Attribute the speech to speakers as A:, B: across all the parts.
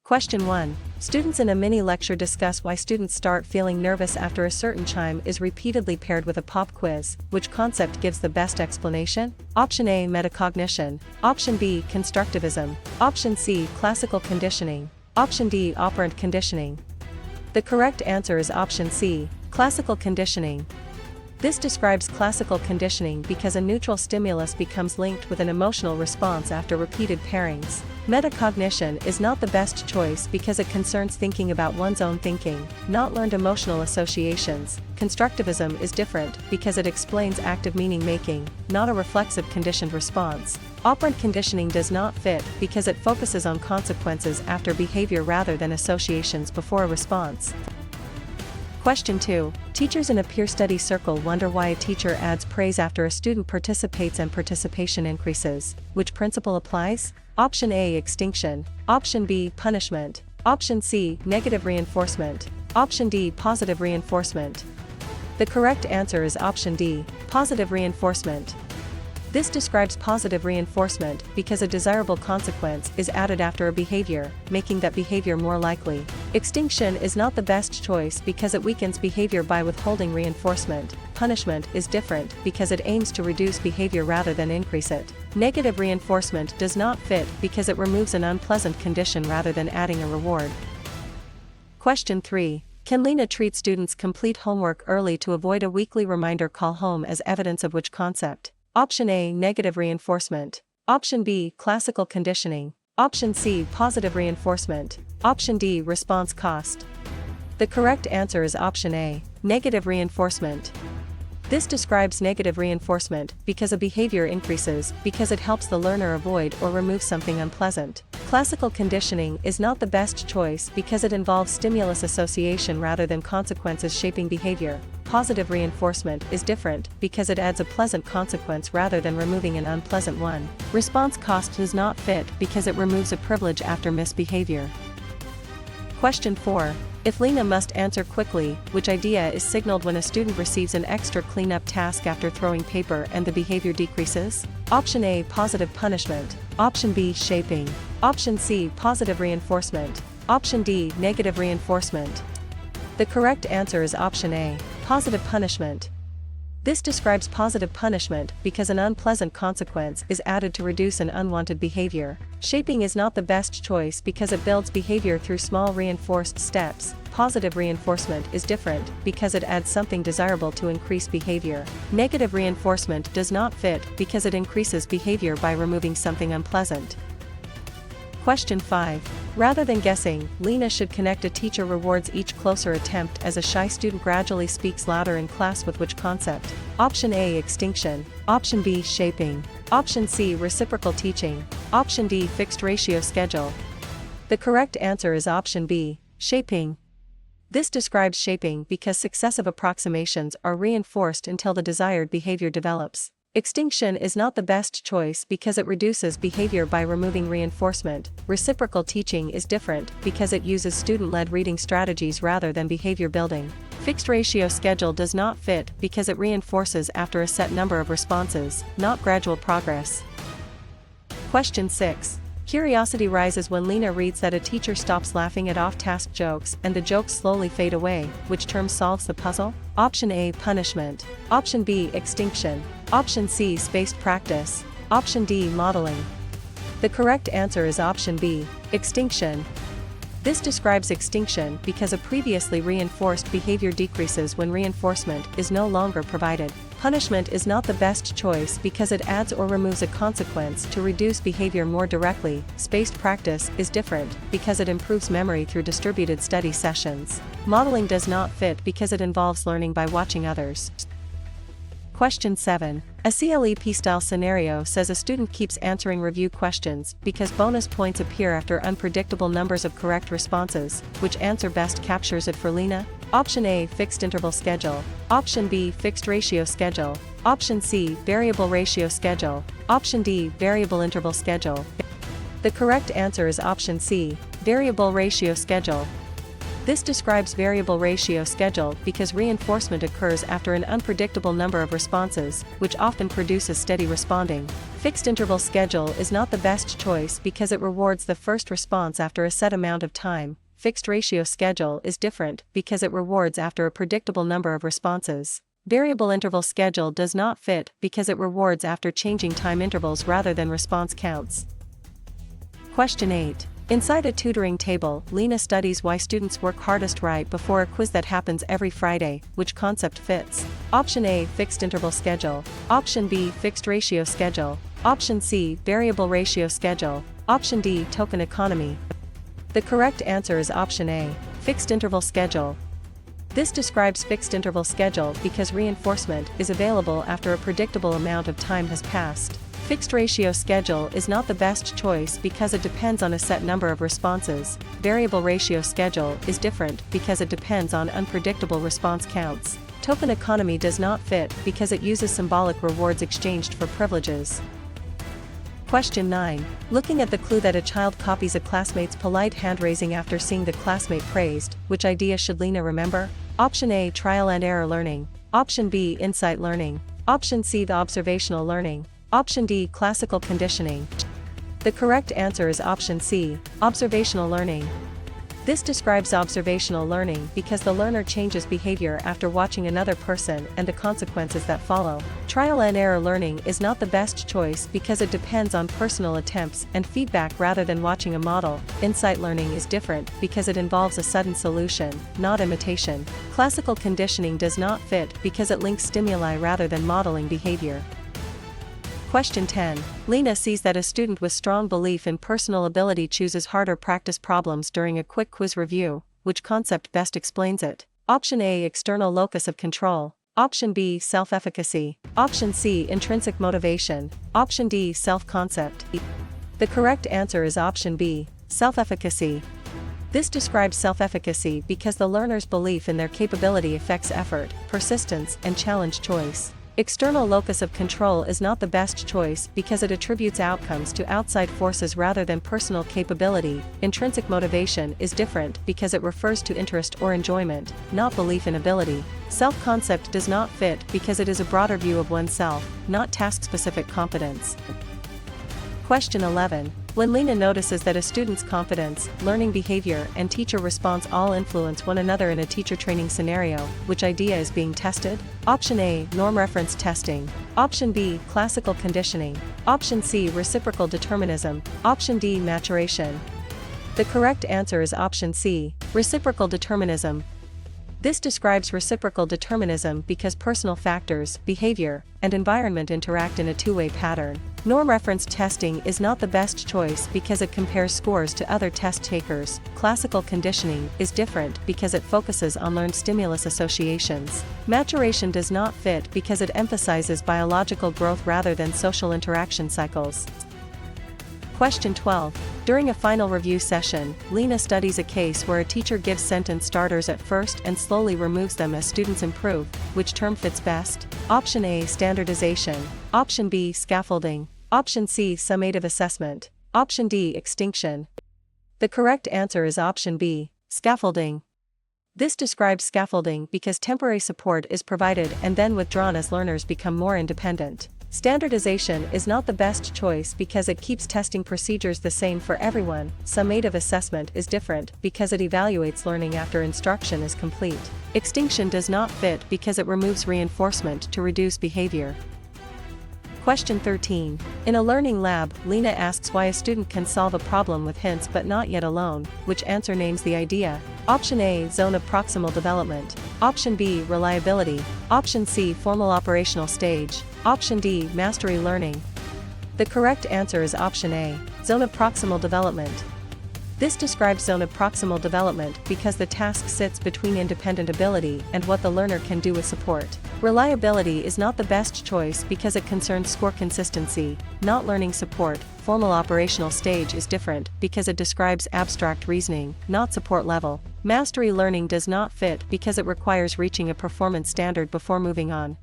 A: Question 1. Students in a mini lecture discuss why students start feeling nervous after a certain chime is repeatedly paired with a pop quiz. Which concept gives the best explanation? Option A. Metacognition. Option B. Constructivism. Option C. Classical conditioning. Option D. Operant conditioning. The correct answer is option C. Classical conditioning. This describes classical conditioning because a neutral stimulus becomes linked with an emotional response after repeated pairings. Metacognition is not the best choice because it concerns thinking about one's own thinking, not learned emotional associations. Constructivism is different because it explains active meaning-making, not a reflexive conditioned response. Operant conditioning does not fit because it focuses on consequences after behavior rather than associations before a response. Question 2. Teachers in a peer study circle wonder why a teacher adds praise after a student participates and participation increases. Which principle applies? Option A. Extinction. Option B. Punishment. Option C. Negative reinforcement. Option D. Positive reinforcement. The correct answer is option D. Positive reinforcement. This describes positive reinforcement because a desirable consequence is added after a behavior, making that behavior more likely. Extinction is not the best choice because it weakens behavior by withholding reinforcement. Punishment is different because it aims to reduce behavior rather than increase it. Negative reinforcement does not fit because it removes an unpleasant condition rather than adding a reward. Question 3. Can Lena treat students' complete homework early to avoid a weekly reminder call home as evidence of which concept? Option A. Negative reinforcement. Option B. Classical conditioning. Option C. Positive reinforcement. Option D. Response cost. The correct answer is option A. Negative reinforcement. This describes negative reinforcement because a behavior increases because it helps the learner avoid or remove something unpleasant. Classical conditioning is not the best choice because it involves stimulus association rather than consequences shaping behavior. Positive reinforcement is different because it adds a pleasant consequence rather than removing an unpleasant one. Response cost does not fit because it removes a privilege after misbehavior. Question 4. If Lena must answer quickly, which idea is signaled when a student receives an extra cleanup task after throwing paper and the behavior decreases? Option A. Positive punishment. Option B. Shaping. Option C. Positive reinforcement. Option D. Negative reinforcement. The correct answer is option A. Positive punishment. This describes positive punishment because an unpleasant consequence is added to reduce an unwanted behavior. Shaping is not the best choice because it builds behavior through small reinforced steps. Positive reinforcement is different because it adds something desirable to increase behavior. Negative reinforcement does not fit because it increases behavior by removing something unpleasant. Question 5. Rather than guessing, Lena should connect a teacher rewards each closer attempt as a shy student gradually speaks louder in class with which concept? Option A. Extinction. Option B. Shaping. Option C. Reciprocal teaching. Option D. Fixed ratio schedule. The correct answer is option B. Shaping. This describes shaping because successive approximations are reinforced until the desired behavior develops. Extinction is not the best choice because it reduces behavior by removing reinforcement. Reciprocal teaching is different because it uses student-led reading strategies rather than behavior building. Fixed ratio schedule does not fit because it reinforces after a set number of responses, not gradual progress. Question 6. Curiosity rises when Lena reads that a teacher stops laughing at off-task jokes and the jokes slowly fade away. Which term solves the puzzle? Option A. Punishment. Option B. Extinction. Option C. Spaced practice. Option D. Modeling. The correct answer is option B. Extinction. This describes extinction because a previously reinforced behavior decreases when reinforcement is no longer provided. Punishment is not the best choice because it adds or removes a consequence to reduce behavior more directly. Spaced practice is different because it improves memory through distributed study sessions. Modeling does not fit because it involves learning by watching others. Question 7. A CLEP-style scenario says a student keeps answering review questions because bonus points appear after unpredictable numbers of correct responses. Which answer best captures it for Lena? Option A. Fixed interval schedule. Option B. Fixed ratio schedule. Option C. Variable ratio schedule. Option D. Variable interval schedule. The correct answer is option C. Variable ratio schedule. This describes variable ratio schedule because reinforcement occurs after an unpredictable number of responses, which often produces steady responding. Fixed interval schedule is not the best choice because it rewards the first response after a set amount of time. Fixed ratio schedule is different because it rewards after a predictable number of responses. Variable interval schedule does not fit because it rewards after changing time intervals rather than response counts. Question 8. Inside a tutoring table, Lena studies why students work hardest right before a quiz that happens every Friday. Which concept fits? Option A, fixed interval schedule. Option B, fixed ratio schedule. Option C, variable ratio schedule. Option D, token economy. The correct answer is option A, fixed interval schedule. This describes fixed interval schedule because reinforcement is available after a predictable amount of time has passed. Fixed ratio schedule is not the best choice because it depends on a set number of responses. Variable ratio schedule is different because it depends on unpredictable response counts. Token economy does not fit because it uses symbolic rewards exchanged for privileges. Question 9. Looking at the clue that a child copies a classmate's polite hand-raising after seeing the classmate praised, which idea should Lena remember? Option A, trial and error learning. Option B, insight learning. Option C, the observational learning. Option D, classical conditioning. The correct answer is option C, observational learning. This describes observational learning because the learner changes behavior after watching another person and the consequences that follow. Trial and error learning is not the best choice because it depends on personal attempts and feedback rather than watching a model. Insight learning is different because it involves a sudden solution, not imitation. Classical conditioning does not fit because it links stimuli rather than modeling behavior. Question 10. Lena sees that a student with strong belief in personal ability chooses harder practice problems during a quick quiz review. Which concept best explains it? Option A, external locus of control. Option B, self-efficacy. Option C, intrinsic motivation. Option D, self-concept. The correct answer is option B, self-efficacy. This describes self-efficacy because the learner's belief in their capability affects effort, persistence, and challenge choice. External locus of control is not the best choice because it attributes outcomes to outside forces rather than personal capability. Intrinsic motivation is different because it refers to interest or enjoyment, not belief in ability. Self-concept does not fit because it is a broader view of oneself, not task-specific competence. Question 11. When Lena notices that a student's competence, learning behavior, and teacher response all influence one another in a teacher training scenario, which idea is being tested? Option A, norm reference testing. Option B, classical conditioning. Option C, reciprocal determinism. Option D, maturation. The correct answer is option C, reciprocal determinism. This describes reciprocal determinism because personal factors, behavior, and environment interact in a two-way pattern. Norm reference testing is not the best choice because it compares scores to other test takers. Classical conditioning is different because it focuses on learned stimulus associations. Maturation does not fit because it emphasizes biological growth rather than social interaction cycles. Question 12. During a final review session, Lena studies a case where a teacher gives sentence starters at first and slowly removes them as students improve. Which term fits best? Option A, standardization. Option B, scaffolding. Option C, summative assessment. Option D, extinction. The correct answer is option B, scaffolding. This describes scaffolding because temporary support is provided and then withdrawn as learners become more independent. Standardization is not the best choice because it keeps testing procedures the same for everyone. Summative assessment is different because it evaluates learning after instruction is complete. Extinction does not fit because it removes reinforcement to reduce behavior. Question 13. In a learning lab, Lena asks why a student can solve a problem with hints but not yet alone. Which answer names the idea? Option A, zone of proximal development. Option B, reliability. Option C, formal operational stage. Option D, mastery learning. The correct answer is option A, zone of proximal development. This describes zone of proximal development because the task sits between independent ability and what the learner can do with support. Reliability is not the best choice because it concerns score consistency, not learning support. Formal operational stage is different because it describes abstract reasoning, not support level. Mastery learning does not fit because it requires reaching a performance standard before moving on.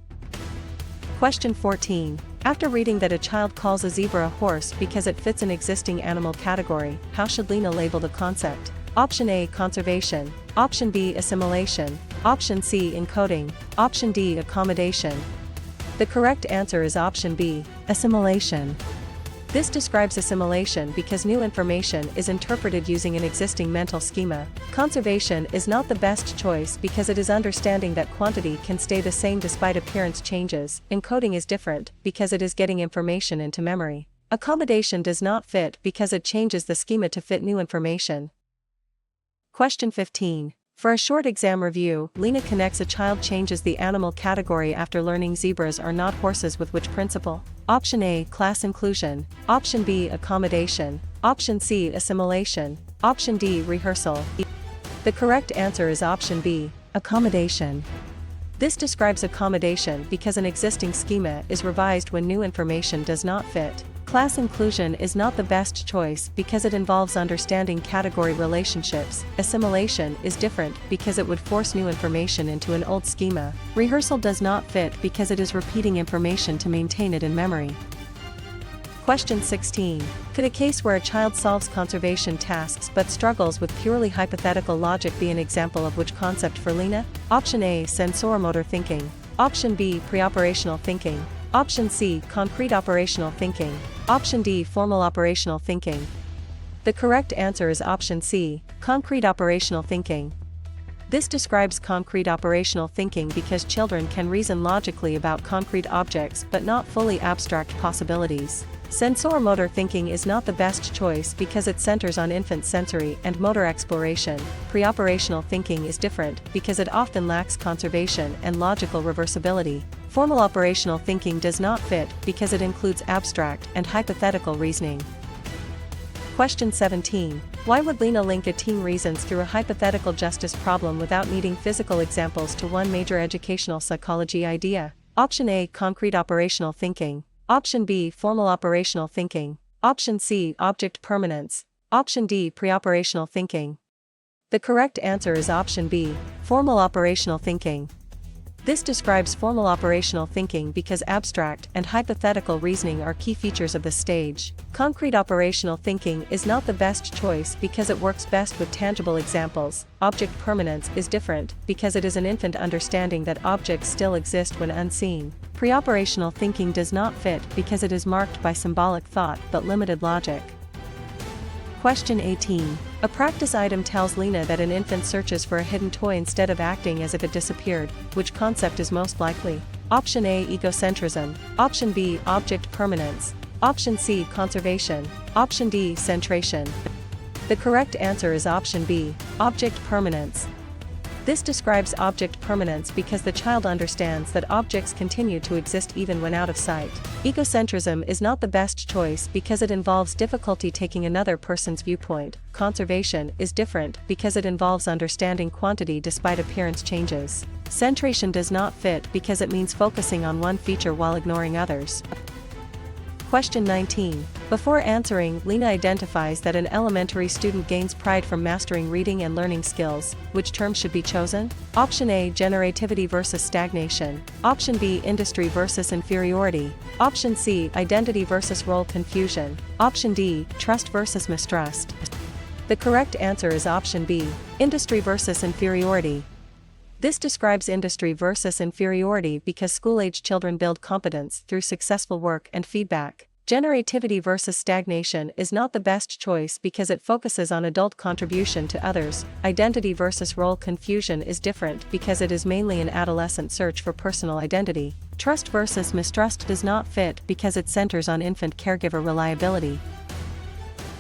A: Question 14. After reading that a child calls a zebra a horse because it fits an existing animal category, how should Lena label the concept? Option A, conservation. Option B, assimilation. Option C, encoding. Option D, accommodation. The correct answer is option B, assimilation. This describes assimilation because new information is interpreted using an existing mental schema. Conservation is not the best choice because it is understanding that quantity can stay the same despite appearance changes. Encoding is different because it is getting information into memory. Accommodation does not fit because it changes the schema to fit new information. Question 15. For a short exam review, Lena connects a child changes the animal category after learning zebras are not horses with which principle? Option A, class inclusion. Option B, accommodation. Option C, assimilation. Option D, rehearsal. The correct answer is option B, accommodation. This describes accommodation because an existing schema is revised when new information does not fit. Class inclusion is not the best choice because it involves understanding category relationships. Assimilation is different because it would force new information into an old schema. Rehearsal does not fit because it is repeating information to maintain it in memory. Question 16. Could a case where a child solves conservation tasks but struggles with purely hypothetical logic be an example of which concept for Lena? Option A, sensoromotor thinking. Option B, preoperational thinking. Option C, concrete operational thinking. Option D, formal operational thinking. The correct answer is option C, concrete operational thinking. This describes concrete operational thinking because children can reason logically about concrete objects but not fully abstract possibilities. Sensoromotor thinking is not the best choice because it centers on infant sensory and motor exploration. Preoperational thinking is different because it often lacks conservation and logical reversibility. Formal operational thinking does not fit because it includes abstract and hypothetical reasoning. Question 17. Why would Lena link a teen reasons through a hypothetical justice problem without needing physical examples to one major educational psychology idea? Option A, concrete operational thinking. Option B, formal operational thinking. Option C, object permanence. Option D, preoperational thinking. The correct answer is option B, formal operational thinking. This describes formal operational thinking because abstract and hypothetical reasoning are key features of the stage. Concrete operational thinking is not the best choice because it works best with tangible examples. Object permanence is different because it is an infant understanding that objects still exist when unseen. Preoperational thinking does not fit because it is marked by symbolic thought but limited logic. Question 18. A practice item tells Lena that an infant searches for a hidden toy instead of acting as if it disappeared. Which concept is most likely? Option A, egocentrism. Option B, object permanence. Option C, conservation. Option D, centration. The correct answer is option B, object permanence. This describes object permanence because the child understands that objects continue to exist even when out of sight. Egocentrism is not the best choice because it involves difficulty taking another person's viewpoint. Conservation is different because it involves understanding quantity despite appearance changes. Centration does not fit because it means focusing on one feature while ignoring others. Question 19. Before answering, Lena identifies that an elementary student gains pride from mastering reading and learning skills. Which term should be chosen? Option A, generativity versus stagnation. Option B, industry versus inferiority. Option C, identity versus role confusion. Option D, trust versus mistrust. The correct answer is option B, industry versus inferiority. This describes industry versus inferiority because school-age children build competence through successful work and feedback. Generativity versus stagnation is not the best choice because it focuses on adult contribution to others. Identity versus role confusion is different because it is mainly an adolescent search for personal identity. Trust versus mistrust does not fit because it centers on infant caregiver reliability.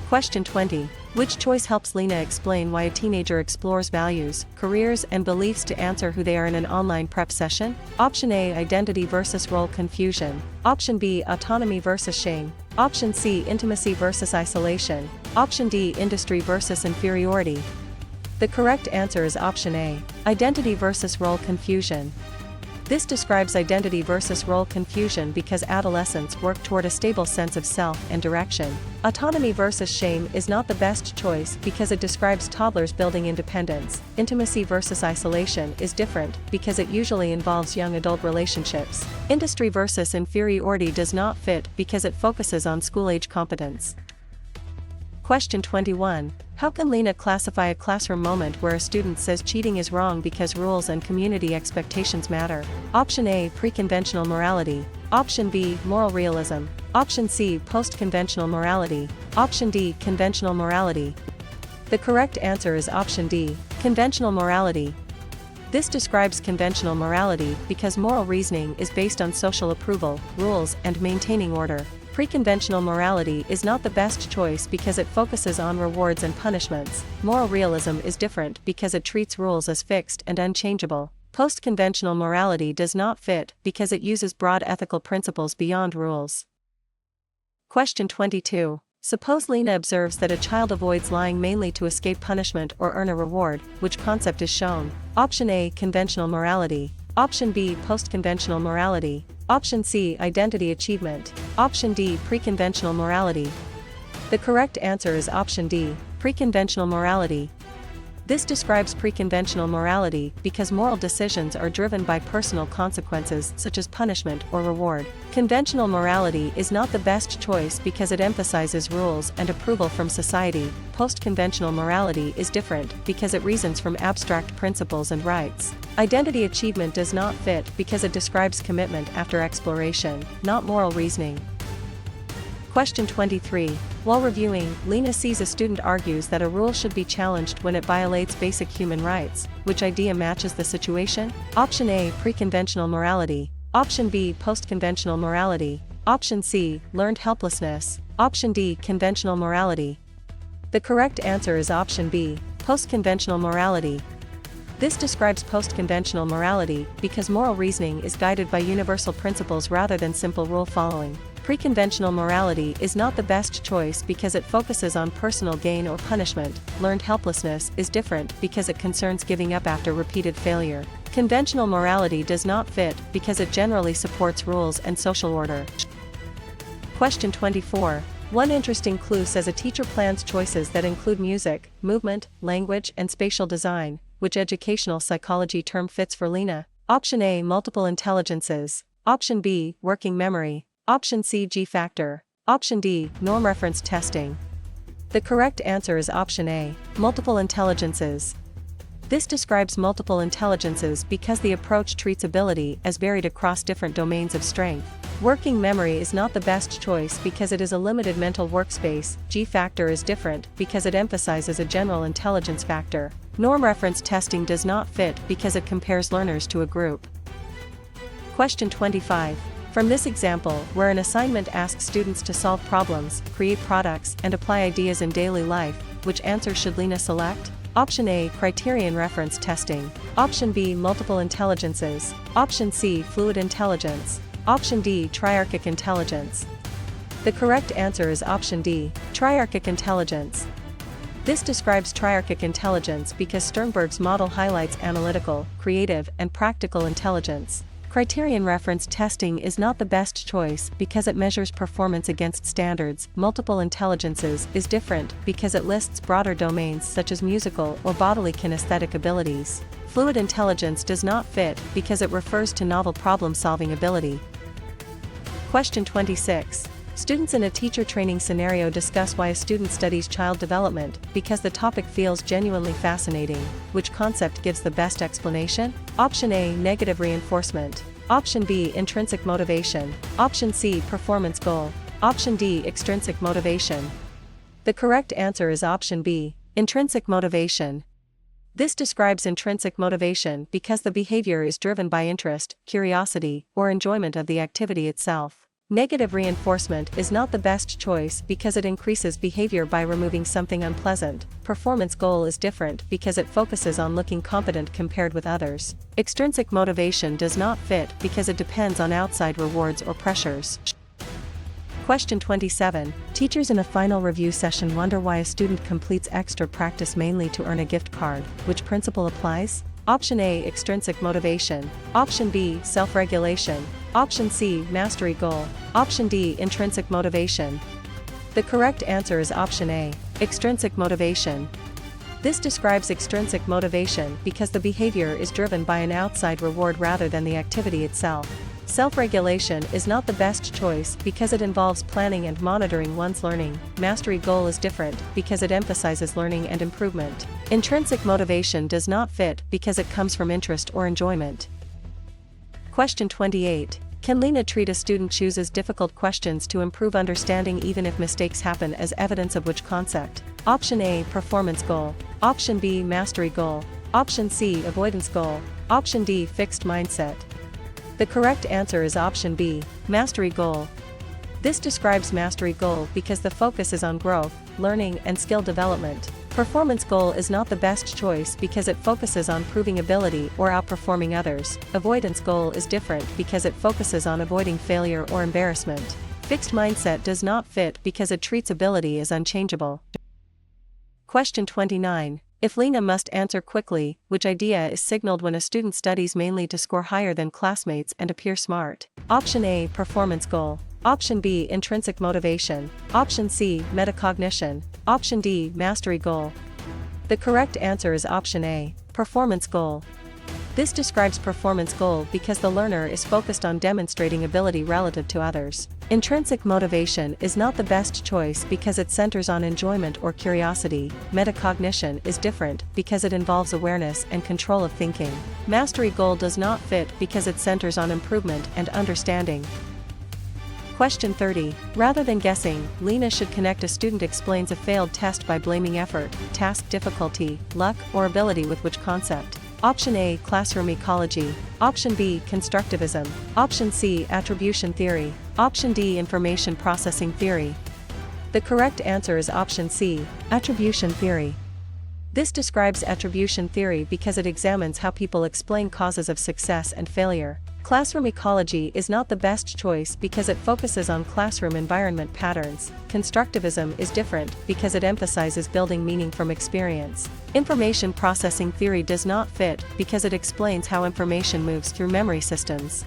A: Question 20. Which choice helps Lena explain why a teenager explores values, careers, and beliefs to answer who they are in an online prep session? Option A, identity versus role confusion. Option B, autonomy versus shame. Option C, intimacy versus isolation. Option D, industry versus inferiority. The correct answer is option A, identity versus role confusion. This describes identity versus role confusion because adolescents work toward a stable sense of self and direction. Autonomy versus shame is not the best choice because it describes toddlers building independence. Intimacy versus isolation is different because it usually involves young adult relationships. Industry versus inferiority does not fit because it focuses on school-age competence. Question 21. How can Lena classify a classroom moment where a student says cheating is wrong because rules and community expectations matter? Option A, pre-conventional morality. Option B, moral realism. Option C, post-conventional morality. Option D, conventional morality. The correct answer is option D, conventional morality. This describes conventional morality because moral reasoning is based on social approval, rules, and maintaining order. Pre-conventional morality is not the best choice because it focuses on rewards and punishments. Moral realism is different because it treats rules as fixed and unchangeable. Post-conventional morality does not fit because it uses broad ethical principles beyond rules. Question 22. Suppose Lena observes that a child avoids lying mainly to escape punishment or earn a reward. Which concept is shown? Option A, conventional morality. Option B, post-conventional morality. Option C, identity achievement. Option D, pre-conventional morality. The correct answer is option D, pre-conventional morality. This describes pre-conventional morality because moral decisions are driven by personal consequences such as punishment or reward. Conventional morality is not the best choice because it emphasizes rules and approval from society. Post-conventional morality is different because it reasons from abstract principles and rights. Identity achievement does not fit because it describes commitment after exploration, not moral reasoning. Question 23. While reviewing, Lena sees a student argues that a rule should be challenged when it violates basic human rights. Which idea matches the situation? Option A, pre-conventional morality. Option B, post-conventional morality. Option C, learned helplessness. Option D, conventional morality. The correct answer is option B, post-conventional morality. This describes post-conventional morality because moral reasoning is guided by universal principles rather than simple rule following. Pre-conventional morality is not the best choice because it focuses on personal gain or punishment. Learned helplessness is different because it concerns giving up after repeated failure. Conventional morality does not fit because it generally supports rules and social order. Question 24. One interesting clue says a teacher plans choices that include music, movement, language, and spatial design. Which educational psychology term fits for Lena? Option A, multiple intelligences. Option B, working memory. Option C, G-factor. Option D, norm reference testing. The correct answer is option A, multiple intelligences. This describes multiple intelligences because the approach treats ability as varied across different domains of strength. Working memory is not the best choice because it is a limited mental workspace. G-factor is different because it emphasizes a general intelligence factor. Norm reference testing does not fit because it compares learners to a group. Question 25. From this example, where an assignment asks students to solve problems, create products, and apply ideas in daily life, which answer should Lena select? Option A, criterion reference testing. Option B, multiple intelligences. Option C, fluid intelligence. Option D, triarchic intelligence. The correct answer is option D, triarchic intelligence. This describes triarchic intelligence because Sternberg's model highlights analytical, creative, and practical intelligence. Criterion reference testing is not the best choice because it measures performance against standards. Multiple intelligences is different because it lists broader domains such as musical or bodily kinesthetic abilities. Fluid intelligence does not fit because it refers to novel problem-solving ability. Question 26. Students in a teacher training scenario discuss why a student studies child development because the topic feels genuinely fascinating. Which concept gives the best explanation? Option A, negative reinforcement. Option B, intrinsic motivation. Option C, performance goal. Option D, extrinsic motivation. The correct answer is option B, intrinsic motivation. This describes intrinsic motivation because the behavior is driven by interest, curiosity, or enjoyment of the activity itself. Negative reinforcement is not the best choice because it increases behavior by removing something unpleasant. Performance goal is different because it focuses on looking competent compared with others. Extrinsic motivation does not fit because it depends on outside rewards or pressures. Question 27. Teachers in a final review session wonder why a student completes extra practice mainly to earn a gift card. Which principle applies? Option A, extrinsic motivation. Option B, self-regulation. Option C, mastery goal. Option D, intrinsic motivation. The correct answer is option A, extrinsic motivation. This describes extrinsic motivation because the behavior is driven by an outside reward rather than the activity itself. Self-regulation is not the best choice because it involves planning and monitoring one's learning. Mastery goal is different because it emphasizes learning and improvement. Intrinsic motivation does not fit because it comes from interest or enjoyment. Question 28. Can Lena treat a student chooses difficult questions to improve understanding even if mistakes happen as evidence of which concept? Option A, performance goal. Option B, mastery goal. Option C, avoidance goal. Option D, fixed mindset. The correct answer is option B, mastery goal. This describes mastery goal because the focus is on growth, learning, and skill development. Performance goal is not the best choice because it focuses on proving ability or outperforming others. Avoidance goal is different because it focuses on avoiding failure or embarrassment. Fixed mindset does not fit because it treats ability as unchangeable. Question 29. If Lena must answer quickly, which idea is signaled when a student studies mainly to score higher than classmates and appear smart? Option A, performance goal. Option B, intrinsic motivation. Option C, metacognition. Option D, mastery goal. The correct answer is option A, performance goal. This describes performance goal because the learner is focused on demonstrating ability relative to others. Intrinsic motivation is not the best choice because it centers on enjoyment or curiosity. Metacognition is different because it involves awareness and control of thinking. Mastery goal does not fit because it centers on improvement and understanding. Question 30. Rather than guessing, Lena should connect a student explains a failed test by blaming effort, task difficulty, luck, or ability with which concept? Option A, classroom ecology. Option B, constructivism. Option C, attribution theory. Option D, information processing theory. The correct answer is option C, attribution theory. This describes attribution theory because it examines how people explain causes of success and failure. Classroom ecology is not the best choice because it focuses on classroom environment patterns. Constructivism is different because it emphasizes building meaning from experience. Information processing theory does not fit because it explains how information moves through memory systems.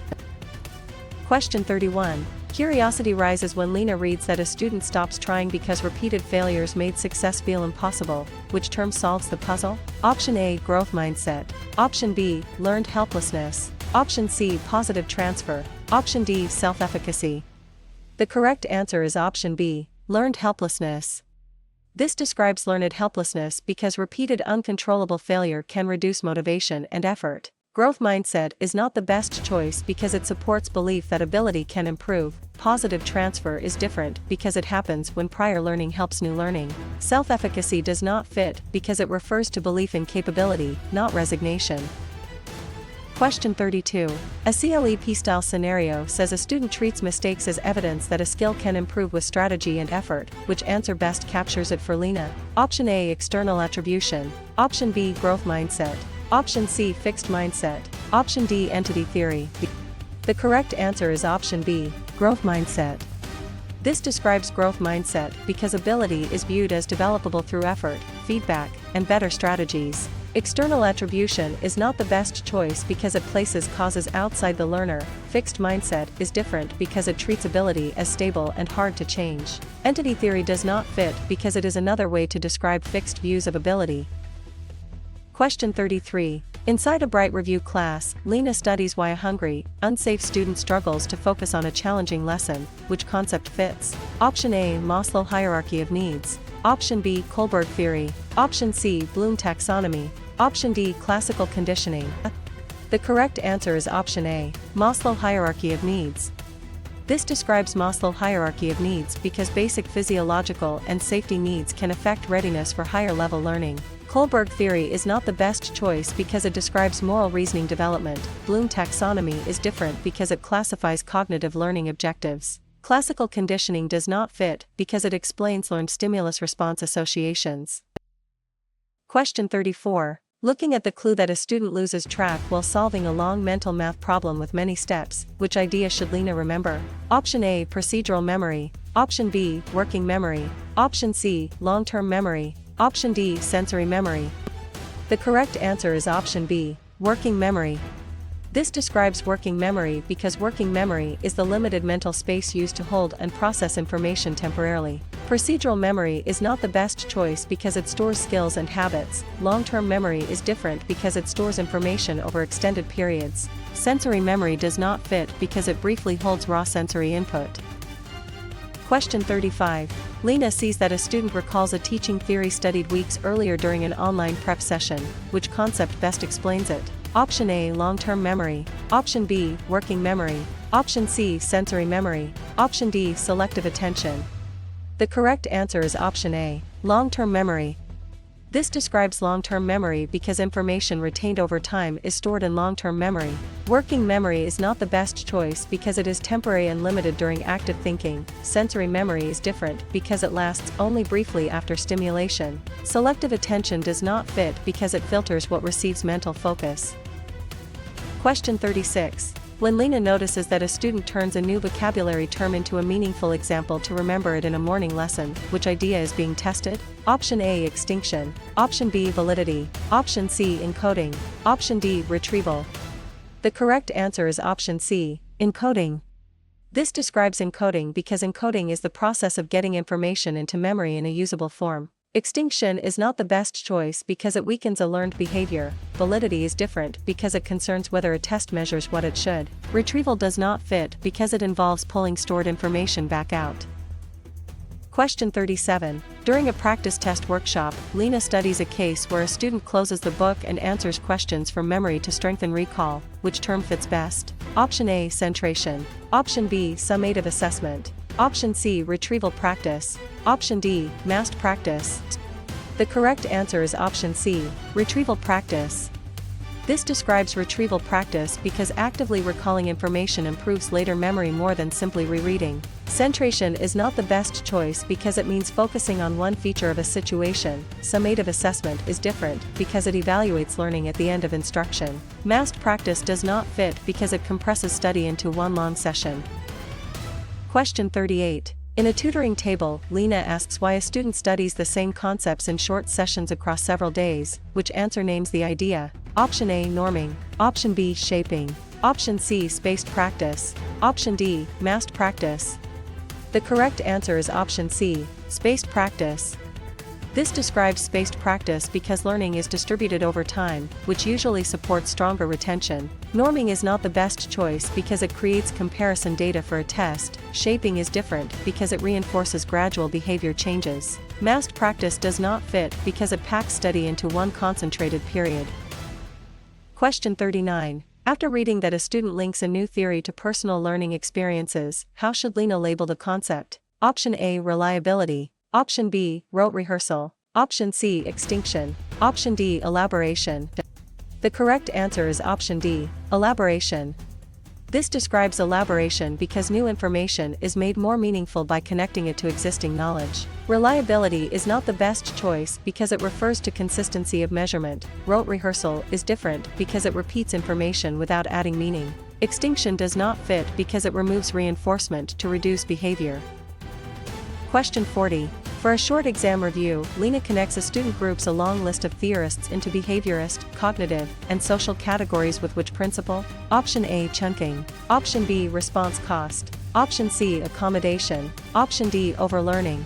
A: Question 31. Curiosity rises when Lena reads that a student stops trying because repeated failures made success feel impossible. Which term solves the puzzle? Option A, growth mindset. Option B, learned helplessness. Option C, positive transfer. Option D, self-efficacy. The correct answer is option B, learned helplessness. This describes learned helplessness because repeated uncontrollable failure can reduce motivation and effort. Growth mindset is not the best choice because it supports belief that ability can improve. Positive transfer is different because it happens when prior learning helps new learning. Self-efficacy does not fit because it refers to belief in capability, not resignation. Question 32. A CLEP-style scenario says a student treats mistakes as evidence that a skill can improve with strategy and effort. Which answer best captures it for Lena? Option A, external attribution. Option B, growth mindset. Option C, fixed mindset. Option D, entity theory. The correct answer is option B, growth mindset. This describes growth mindset because ability is viewed as developable through effort, feedback, and better strategies. External attribution is not the best choice because it places causes outside the learner. Fixed mindset is different because it treats ability as stable and hard to change. Entity theory does not fit because it is another way to describe fixed views of ability. Question 33. Inside a Bright Review class, Lena studies why a hungry, unsafe student struggles to focus on a challenging lesson. Which concept fits? Option A, Maslow hierarchy of needs. Option B, Kohlberg theory. Option C, Bloom taxonomy. Option D, classical conditioning. The correct answer is option A, Maslow hierarchy of needs. This describes Maslow hierarchy of needs because basic physiological and safety needs can affect readiness for higher level learning. Kohlberg theory is not the best choice because it describes moral reasoning development. Bloom taxonomy is different because it classifies cognitive learning objectives. Classical conditioning does not fit because it explains learned stimulus response associations. Question 34. Looking at the clue that a student loses track while solving a long mental math problem with many steps, which idea should Lena remember? Option A, procedural memory. Option B, working memory. Option C, long-term memory. Option D, sensory memory. The correct answer is option B, working memory. This describes working memory because working memory is the limited mental space used to hold and process information temporarily. Procedural memory is not the best choice because it stores skills and habits. Long-term memory is different because it stores information over extended periods. Sensory memory does not fit because it briefly holds raw sensory input. Question 35. Lena sees that a student recalls a teaching theory studied weeks earlier during an online prep session. Which concept best explains it? Option A, long-term memory. Option B, working memory. Option C, sensory memory. Option D, selective attention. The correct answer is option A, long-term memory. This describes long-term memory because information retained over time is stored in long-term memory. Working memory is not the best choice because it is temporary and limited during active thinking. Sensory memory is different because it lasts only briefly after stimulation. Selective attention does not fit because it filters what receives mental focus. Question 36. When Lena notices that a student turns a new vocabulary term into a meaningful example to remember it in a morning lesson, which idea is being tested? Option A, extinction. Option B, validity. Option C, encoding. Option D, retrieval. The correct answer is option C, encoding. This describes encoding because encoding is the process of getting information into memory in a usable form. Extinction is not the best choice because it weakens a learned behavior. Validity is different because it concerns whether a test measures what it should. Retrieval does not fit because it involves pulling stored information back out. Question 37. During a practice test workshop, Lena studies a case where a student closes the book and answers questions from memory to strengthen recall. Which term fits best? Option A, centration. Option B, summative assessment. Option C, retrieval practice. Option D, massed practice. The correct answer is option C, retrieval practice. This describes retrieval practice because actively recalling information improves later memory more than simply rereading. Centration is not the best choice because it means focusing on one feature of a situation. Summative assessment is different because it evaluates learning at the end of instruction. Massed practice does not fit because it compresses study into one long session. Question 38. In a tutoring table, Lena asks why a student studies the same concepts in short sessions across several days. Which answer names the idea? Option A, norming. Option B, shaping. Option C, spaced practice. Option D, massed practice. The correct answer is option C, spaced practice. This describes spaced practice because learning is distributed over time, which usually supports stronger retention. Norming is not the best choice because it creates comparison data for a test. Shaping is different because it reinforces gradual behavior changes. Massed practice does not fit because it packs study into one concentrated period. Question 39. After reading that a student links a new theory to personal learning experiences, how should Lena label the concept? Option A, reliability. Option B, rote rehearsal. Option C, extinction. Option D, elaboration. The correct answer is option D, elaboration. This describes elaboration because new information is made more meaningful by connecting it to existing knowledge. Reliability is not the best choice because it refers to consistency of measurement. Rote rehearsal is different because it repeats information without adding meaning. Extinction does not fit because it removes reinforcement to reduce behavior. Question 40. For a short exam review, Lena connects a student group's a long list of theorists into behaviorist, cognitive, and social categories with which principle? Option A, chunking. Option B, response cost. Option C, accommodation. Option D, overlearning.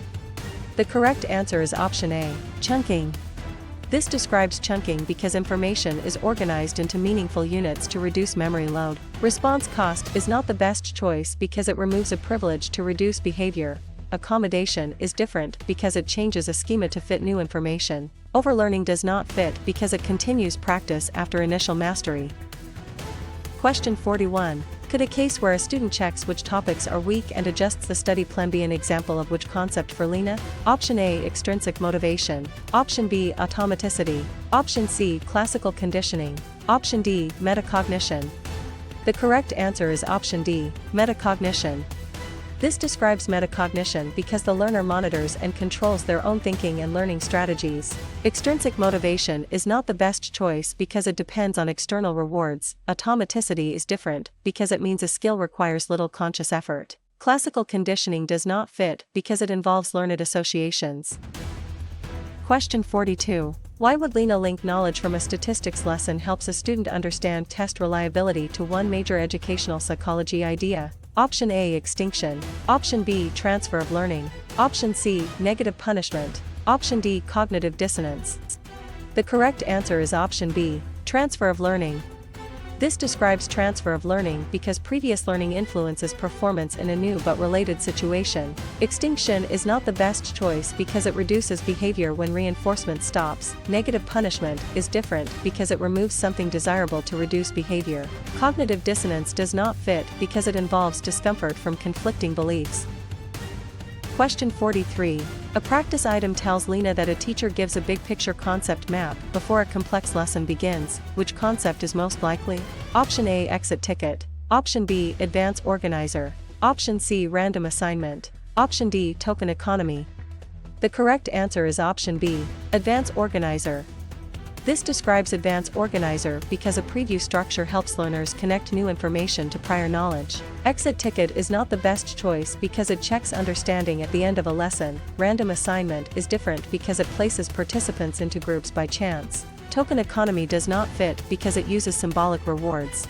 A: The correct answer is option A, chunking. This describes chunking because information is organized into meaningful units to reduce memory load. Response cost is not the best choice because it removes a privilege to reduce behavior. Accommodation is different because it changes a schema to fit new information. Overlearning does not fit because it continues practice after initial mastery. Question 41. Could a case where a student checks which topics are weak and adjusts the study plan be an example of which concept for Lena? Option A, extrinsic motivation. Option B, automaticity. Option C, classical conditioning. Option D, metacognition. The correct answer is option D, metacognition. This describes metacognition because the learner monitors and controls their own thinking and learning strategies. Extrinsic motivation is not the best choice because it depends on external rewards. Automaticity is different because it means a skill requires little conscious effort. Classical conditioning does not fit because it involves learned associations. Question 42. Why would Lena link knowledge from a statistics lesson helps a student understand test reliability to one major educational psychology idea? Option A, extinction. Option B, transfer of learning. Option C, negative punishment. Option D, cognitive dissonance. The correct answer is option B, transfer of learning. This describes transfer of learning because previous learning influences performance in a new but related situation. Extinction is not the best choice because it reduces behavior when reinforcement stops. Negative punishment is different because it removes something desirable to reduce behavior. Cognitive dissonance does not fit because it involves discomfort from conflicting beliefs. Question 43. A practice item tells Lena that a teacher gives a big picture concept map before a complex lesson begins. Which concept is most likely? Option A, exit ticket. Option B, advance organizer. Option C, random assignment. Option D, token economy. The correct answer is option B, advance organizer. This describes advance organizer because a preview structure helps learners connect new information to prior knowledge. Exit ticket is not the best choice because it checks understanding at the end of a lesson. Random assignment is different because it places participants into groups by chance. Token economy does not fit because it uses symbolic rewards.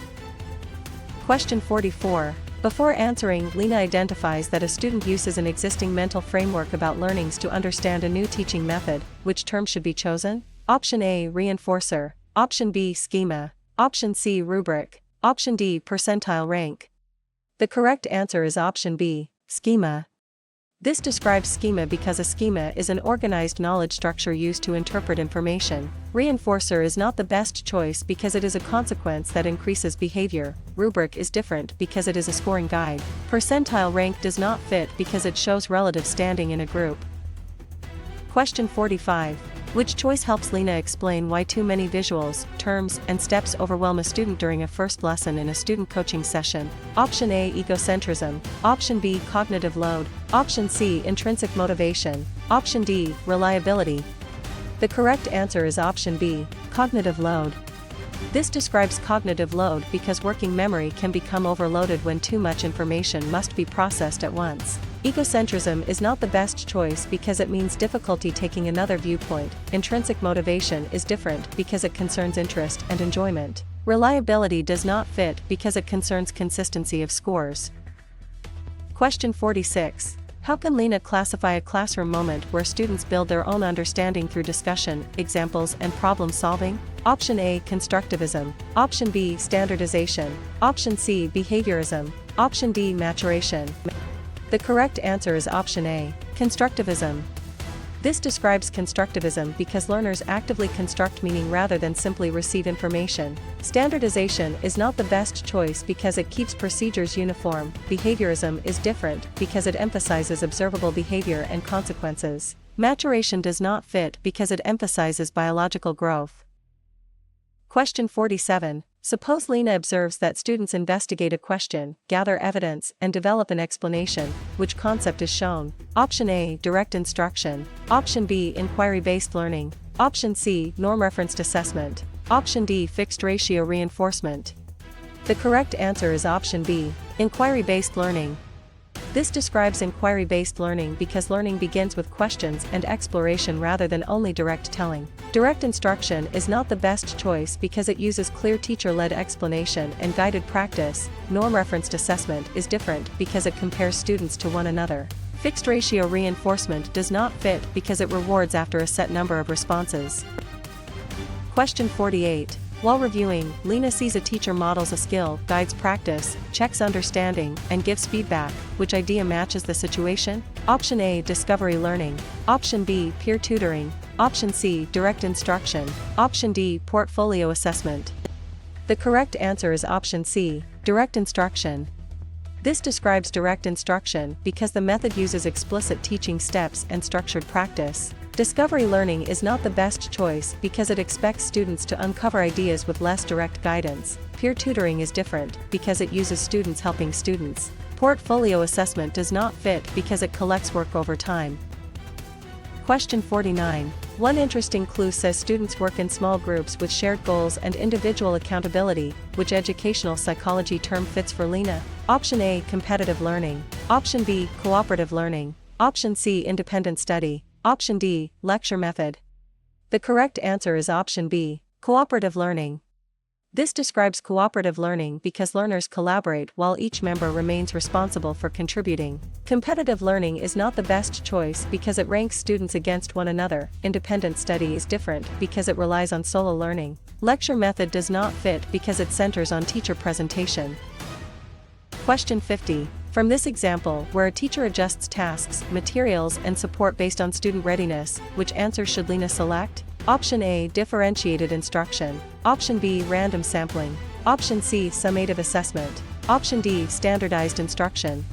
A: Question 44. Before answering, Lena identifies that a student uses an existing mental framework about learnings to understand a new teaching method. Which term should be chosen? Option A, reinforcer. Option B, schema. Option C, rubric. Option D, percentile rank. The correct answer is option B, schema. This describes schema because a schema is an organized knowledge structure used to interpret information. Reinforcer is not the best choice because it is a consequence that increases behavior. Rubric is different because it is a scoring guide. Percentile rank does not fit because it shows relative standing in a group. Question 45. Which choice helps Lena explain why too many visuals, terms, and steps overwhelm a student during a first lesson in a student coaching session? Option A, egocentrism. Option B, cognitive load. Option C, intrinsic motivation. Option D, reliability. The correct answer is option B, cognitive load. This describes cognitive load because working memory can become overloaded when too much information must be processed at once. Egocentrism is not the best choice because it means difficulty taking another viewpoint. Intrinsic motivation is different because it concerns interest and enjoyment. Reliability does not fit because it concerns consistency of scores. Question 46. How can Lena classify a classroom moment where students build their own understanding through discussion, examples, and problem solving? Option A, Constructivism. Option B, Standardization. Option C, Behaviorism. Option D, Maturation. The correct answer is option A, Constructivism. This describes constructivism because learners actively construct meaning rather than simply receive information. Standardization is not the best choice because it keeps procedures uniform. Behaviorism is different because it emphasizes observable behavior and consequences. Maturation does not fit because it emphasizes biological growth. Question 47. Suppose Lena observes that students investigate a question, gather evidence, and develop an explanation. Which concept is shown? Option A, direct instruction. Option B, inquiry-based learning. Option C, norm-referenced assessment. Option D, fixed ratio reinforcement. The correct answer is option B, inquiry-based learning. This describes inquiry-based learning because learning begins with questions and exploration rather than only direct telling. Direct instruction is not the best choice because it uses clear teacher-led explanation and guided practice. Norm-referenced assessment is different because it compares students to one another. Fixed ratio reinforcement does not fit because it rewards after a set number of responses. Question 48. While reviewing, Lena sees a teacher models a skill, guides practice, checks understanding, and gives feedback. Which idea matches the situation? Option A, discovery learning. Option B, peer tutoring. Option C, direct instruction. Option D, portfolio assessment. The correct answer is option C, direct instruction. This describes direct instruction because the method uses explicit teaching steps and structured practice. Discovery learning is not the best choice because it expects students to uncover ideas with less direct guidance. Peer tutoring is different because it uses students helping students. Portfolio assessment does not fit because it collects work over time. Question 49. One interesting clue says students work in small groups with shared goals and individual accountability. Which educational psychology term fits for Lena? Option A, competitive learning. Option B, cooperative learning. Option C, independent study. Option D, lecture method. The correct answer is option B, cooperative learning. This describes cooperative learning because learners collaborate while each member remains responsible for contributing. Competitive learning is not the best choice because it ranks students against one another. Independent study is different because it relies on solo learning. Lecture method does not fit because it centers on teacher presentation. Question 50. From this example, where a teacher adjusts tasks, materials, and support based on student readiness, which answer should Lena select? Option A, differentiated instruction. Option B, random sampling. Option C, summative assessment. Option D, standardized instruction.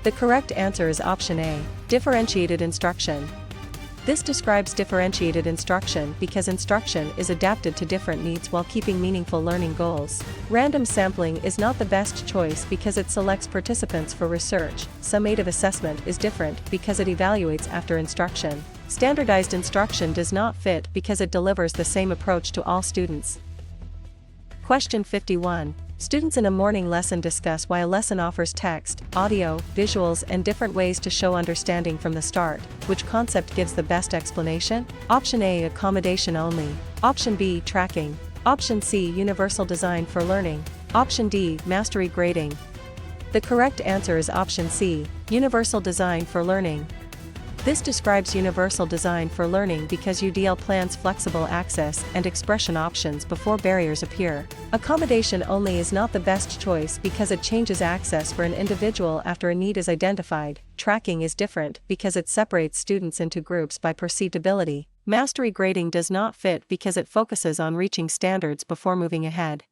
A: The correct answer is option A, differentiated instruction. This describes differentiated instruction because instruction is adapted to different needs while keeping meaningful learning goals. Random sampling is not the best choice because it selects participants for research. Summative assessment is different because it evaluates after instruction. Standardized instruction does not fit because it delivers the same approach to all students. Question 51. Students in a morning lesson discuss why a lesson offers text, audio, visuals, and different ways to show understanding from the start. Which concept gives the best explanation? Option A, accommodation only. Option B, tracking. Option C, universal design for learning. Option D, mastery grading. The correct answer is option C, universal design for learning. This describes universal design for learning because UDL plans flexible access and expression options before barriers appear. Accommodation only is not the best choice because it changes access for an individual after a need is identified. Tracking is different because it separates students into groups by perceived ability. Mastery grading does not fit because it focuses on reaching standards before moving ahead.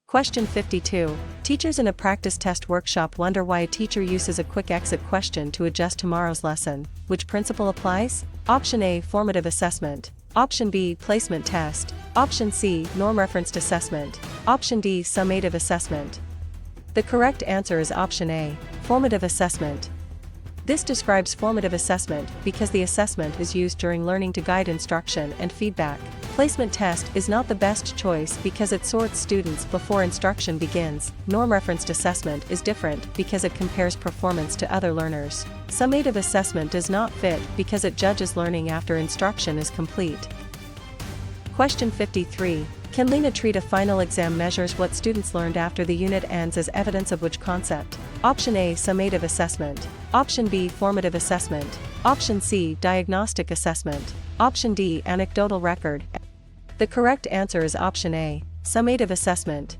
A: Question 52. Teachers in a practice test workshop wonder why a teacher uses a quick exit question to adjust tomorrow's lesson. Which principle applies? Option A, formative assessment. Option B, placement test. Option C, norm-referenced assessment. Option D, summative assessment. The correct answer is option A, formative assessment. This describes formative assessment because the assessment is used during learning to guide instruction and feedback. Placement test is not the best choice because it sorts students before instruction begins. Norm-referenced assessment is different because it compares performance to other learners. Summative assessment does not fit because it judges learning after instruction is complete. Question 53. Can Lena treat a final exam measures what students learned after the unit ends as evidence of which concept? Option A, summative assessment. Option B, formative assessment. Option C, diagnostic assessment. Option D, anecdotal record. The correct answer is option A, summative assessment.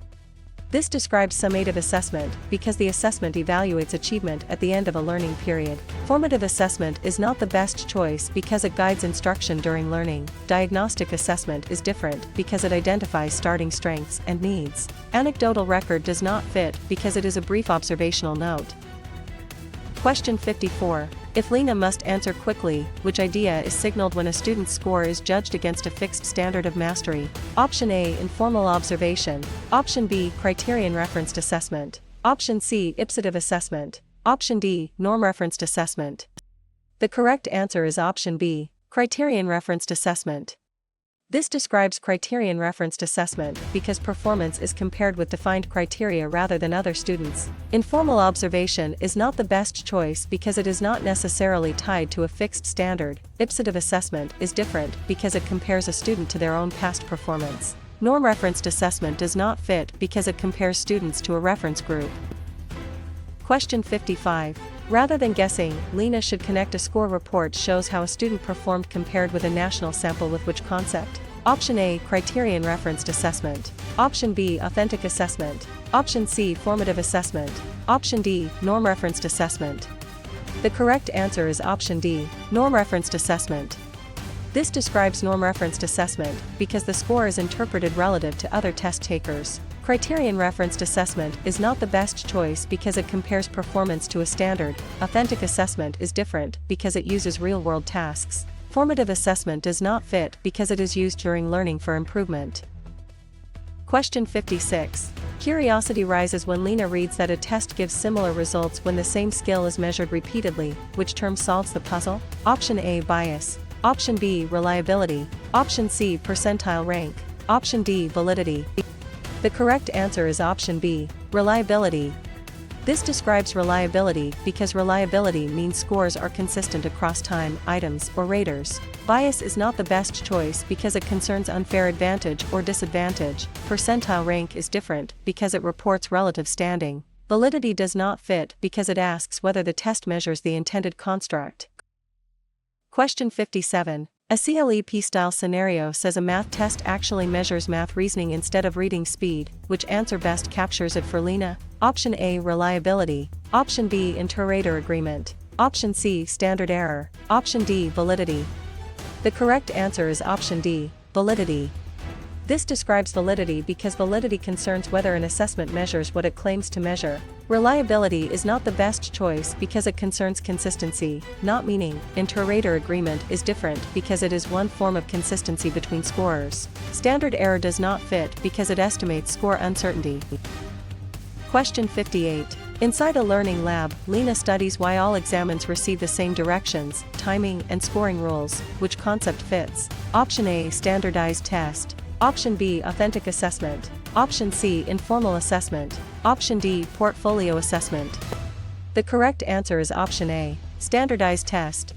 A: This describes summative assessment because the assessment evaluates achievement at the end of a learning period. Formative assessment is not the best choice because it guides instruction during learning. Diagnostic assessment is different because it identifies starting strengths and needs. Anecdotal record does not fit because it is a brief observational note. Question 54. If Lena must answer quickly, which idea is signaled when a student's score is judged against a fixed standard of mastery? Option A, informal observation. Option B, criterion referenced assessment. Option C, ipsative assessment. Option D, norm referenced assessment. The correct answer is option B, criterion referenced assessment. This describes criterion referenced assessment because performance is compared with defined criteria rather than other students. Informal observation is not the best choice because it is not necessarily tied to a fixed standard. Ipsative assessment is different because it compares a student to their own past performance. Norm referenced assessment does not fit because it compares students to a reference group. Question 55. Rather than guessing, Lena should connect a score report shows how a student performed compared with a national sample with which concept? Option A, criterion referenced assessment. Option B, authentic assessment. Option C, formative assessment. Option D, norm referenced assessment. The correct answer is option D, norm referenced assessment. This describes norm referenced assessment because the score is interpreted relative to other test takers. Criterion referenced assessment is not the best choice because it compares performance to a standard. Authentic assessment is different because it uses real-world tasks. Formative assessment does not fit because it is used during learning for improvement. Question 56. Curiosity rises when Lena reads that a test gives similar results when the same skill is measured repeatedly. Which term solves the puzzle? Option A, bias. Option B, reliability. Option C, percentile rank. Option D, validity. The correct answer is option B, reliability. This describes reliability because reliability means scores are consistent across time, items, or raters. Bias is not the best choice because it concerns unfair advantage or disadvantage. Percentile rank is different because it reports relative standing. Validity does not fit because it asks whether the test measures the intended construct. Question 57. A CLEP-style scenario says a math test actually measures math reasoning instead of reading speed. Which answer best captures it for Lena? Option A, reliability. Option B, inter-rater agreement. Option C, standard error. Option D, validity. The correct answer is option D, validity. This describes validity because validity concerns whether an assessment measures what it claims to measure. Reliability is not the best choice because it concerns consistency, not meaning. Inter-rater agreement is different because it is one form of consistency between scorers. Standard error does not fit because it estimates score uncertainty. Question 58. Inside a learning lab, Lena studies why all examines receive the same directions, timing, and scoring rules. Which concept fits? Option A, standardized test. Option B, authentic assessment. Option C, informal assessment. Option D, portfolio assessment. The correct answer is option A, standardized test.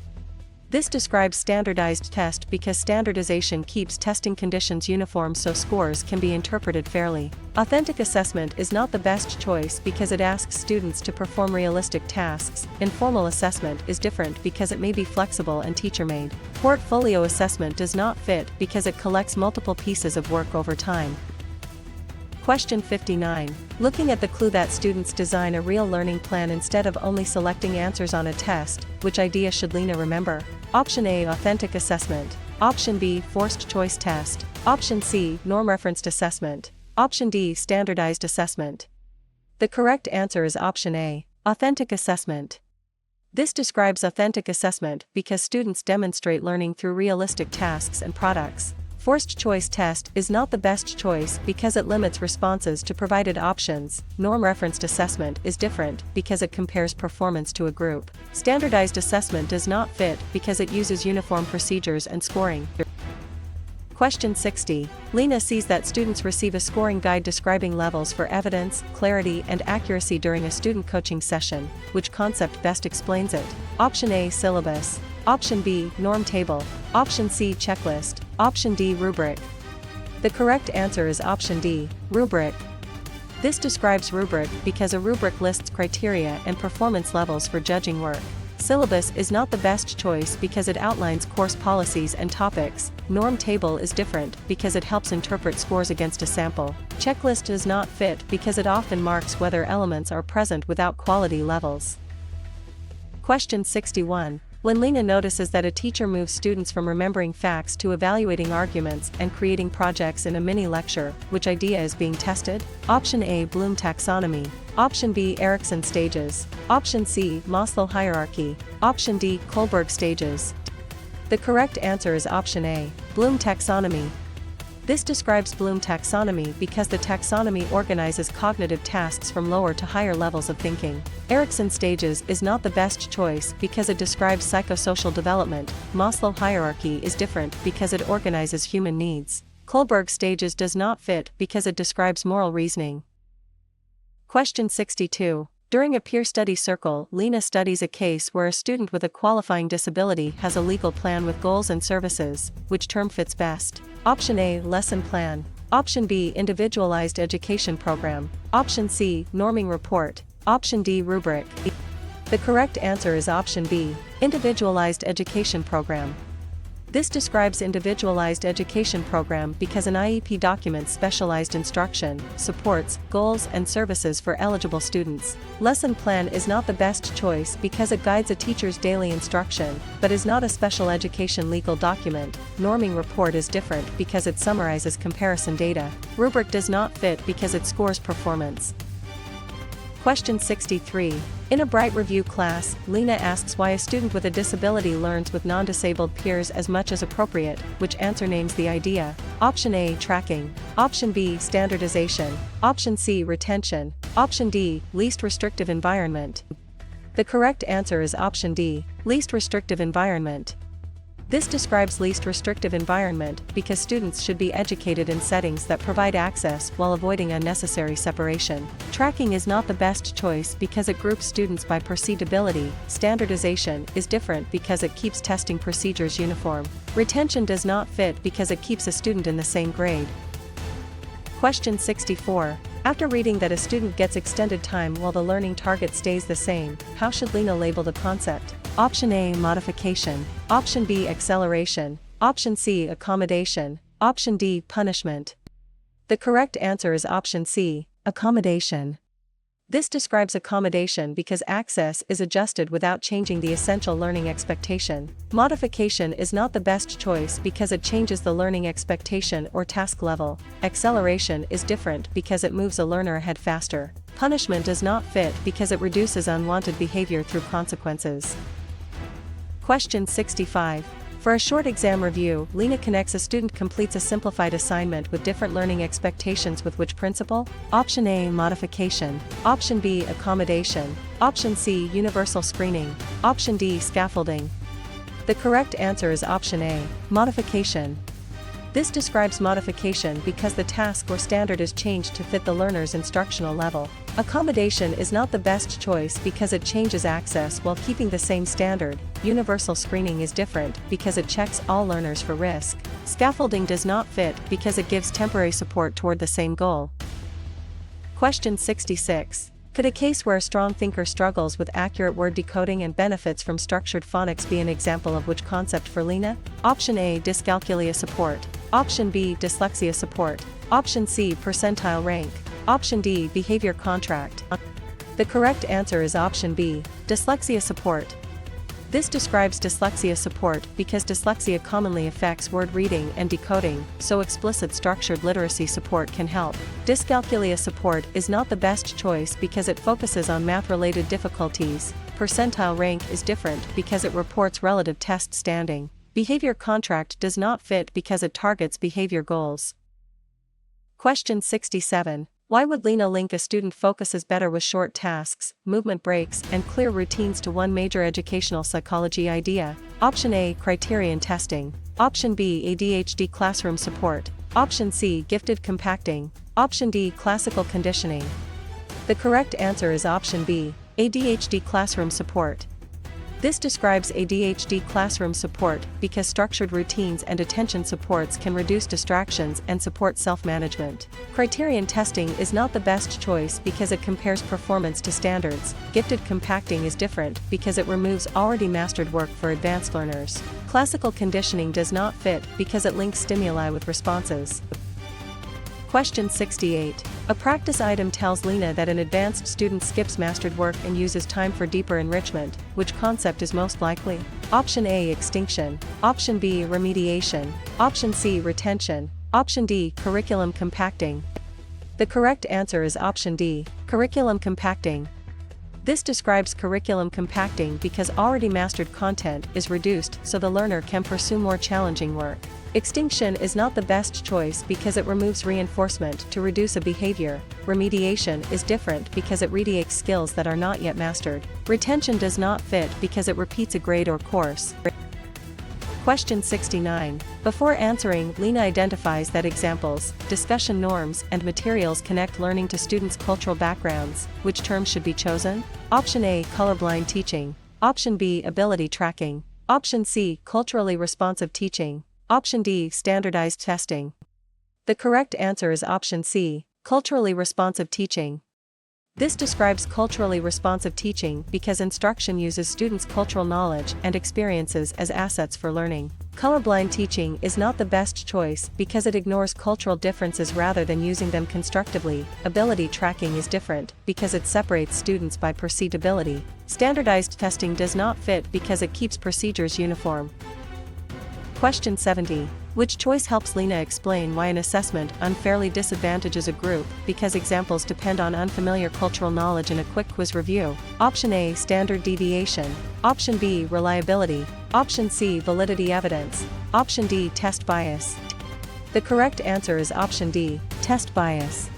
A: This describes standardized test because standardization keeps testing conditions uniform so scores can be interpreted fairly. Authentic assessment is not the best choice because it asks students to perform realistic tasks. Informal assessment is different because it may be flexible and teacher-made. Portfolio assessment does not fit because it collects multiple pieces of work over time. Question 59. Looking at the clue that students design a real learning plan instead of only selecting answers on a test, which idea should Lena remember? Option A, authentic assessment. Option B, forced choice test. Option C, norm-referenced assessment. Option D, standardized assessment. The correct answer is option A, authentic assessment. This describes authentic assessment because students demonstrate learning through realistic tasks and products. Forced choice test is not the best choice because it limits responses to provided options. Norm-referenced assessment is different because it compares performance to a group. Standardized assessment does not fit because it uses uniform procedures and scoring. Question 60. Lena sees that students receive a scoring guide describing levels for evidence, clarity, and accuracy during a student coaching session. Which concept best explains it? Option A, syllabus. Option B, norm table. Option C, checklist. Option D, rubric. The correct answer is option D, rubric. This describes rubric because a rubric lists criteria and performance levels for judging work. Syllabus is not the best choice because it outlines course policies and topics. Norm table is different because it helps interpret scores against a sample. Checklist does not fit because it often marks whether elements are present without quality levels. Question 61. When Lena notices that a teacher moves students from remembering facts to evaluating arguments and creating projects in a mini-lecture, which idea is being tested? Option A, Bloom taxonomy. Option B, Erikson stages. Option C, Maslow hierarchy. Option D, Kohlberg stages. The correct answer is option A, Bloom taxonomy. This describes Bloom taxonomy because the taxonomy organizes cognitive tasks from lower to higher levels of thinking. Erikson stages is not the best choice because it describes psychosocial development. Maslow hierarchy is different because it organizes human needs. Kohlberg stages does not fit because it describes moral reasoning. Question 62. During a peer study circle, Lena studies a case where a student with a qualifying disability has a legal plan with goals and services. Which term fits best? Option A, lesson plan. Option B, individualized education program. Option C, norming report. Option D, rubric. The correct answer is option B, individualized education program. This describes individualized education program because an IEP documents specialized instruction, supports, goals, and services for eligible students. Lesson plan is not the best choice because it guides a teacher's daily instruction, but is not a special education legal document. Norming report is different because it summarizes comparison data. Rubric does not fit because it scores performance. Question 63. In a Bright Review class, Lena asks why a student with a disability learns with non-disabled peers as much as appropriate. Which answer names the idea? Option A, tracking. Option B, standardization. Option C, retention. Option D, least restrictive environment. The correct answer is option D, least restrictive environment. This describes least restrictive environment because students should be educated in settings that provide access while avoiding unnecessary separation. Tracking is not the best choice because it groups students by perceivability. Standardization is different because it keeps testing procedures uniform. Retention does not fit because it keeps a student in the same grade. Question 64. After reading that a student gets extended time while the learning target stays the same, how should Lena label the concept? Option A, modification. Option B, acceleration. Option C, accommodation. Option D, punishment. The correct answer is option C, accommodation. This describes accommodation because access is adjusted without changing the essential learning expectation. Modification is not the best choice because it changes the learning expectation or task level. Acceleration is different because it moves a learner ahead faster. Punishment does not fit because it reduces unwanted behavior through consequences. Question 65. For a short exam review, Lena connects a student completes a simplified assignment with different learning expectations with which principle? Option A, modification. Option B, accommodation. Option C, universal screening. Option D, scaffolding. The correct answer is option A, modification. This describes modification because the task or standard is changed to fit the learner's instructional level. Accommodation is not the best choice because it changes access while keeping the same standard. Universal screening is different because it checks all learners for risk. Scaffolding does not fit because it gives temporary support toward the same goal. Question 66. Could a case where a strong thinker struggles with accurate word decoding and benefits from structured phonics be an example of which concept for Lena? Option A, dyscalculia support. Option B, dyslexia support. Option C, percentile rank. Option D, behavior contract. The correct answer is option B, dyslexia support. This describes dyslexia support because dyslexia commonly affects word reading and decoding, so explicit structured literacy support can help. Dyscalculia support is not the best choice because it focuses on math-related difficulties. Percentile rank is different because it reports relative test standing. Behavior contract does not fit because it targets behavior goals. Question 67. Why would Lena link a student focuses better with short tasks, movement breaks, and clear routines to one major educational psychology idea? Option A, criterion testing. Option B, ADHD classroom support. Option C, gifted compacting. Option D, classical conditioning. The correct answer is option B, ADHD classroom support. This describes ADHD classroom support because structured routines and attention supports can reduce distractions and support self-management. Criterion testing is not the best choice because it compares performance to standards. Gifted compacting is different because it removes already mastered work for advanced learners. Classical conditioning does not fit because it links stimuli with responses. Question 68. A practice item tells Lena that an advanced student skips mastered work and uses time for deeper enrichment. Which concept is most likely? Option A, extinction. Option B, remediation. Option C, retention. Option D, curriculum compacting. The correct answer is option D, curriculum compacting. This describes curriculum compacting because already mastered content is reduced so the learner can pursue more challenging work. Extinction is not the best choice because it removes reinforcement to reduce a behavior. Remediation is different because it remediates skills that are not yet mastered. Retention does not fit because it repeats a grade or course. Question 69. Before answering, Lena identifies that examples, discussion norms, and materials connect learning to students' cultural backgrounds. Which term should be chosen? Option A, colorblind teaching. Option B, ability tracking. Option C, culturally responsive teaching. Option D, standardized testing. The correct answer is option C, culturally responsive teaching. This describes culturally responsive teaching because instruction uses students' cultural knowledge and experiences as assets for learning. Colorblind teaching is not the best choice because it ignores cultural differences rather than using them constructively. Ability tracking is different because it separates students by perceived ability. Standardized testing does not fit because it keeps procedures uniform. Question 70. Which choice helps Lena explain why an assessment unfairly disadvantages a group because examples depend on unfamiliar cultural knowledge in a quick quiz review? Option A, standard deviation. Option B, reliability. Option C, validity evidence. Option D, test bias. The correct answer is option D, test bias.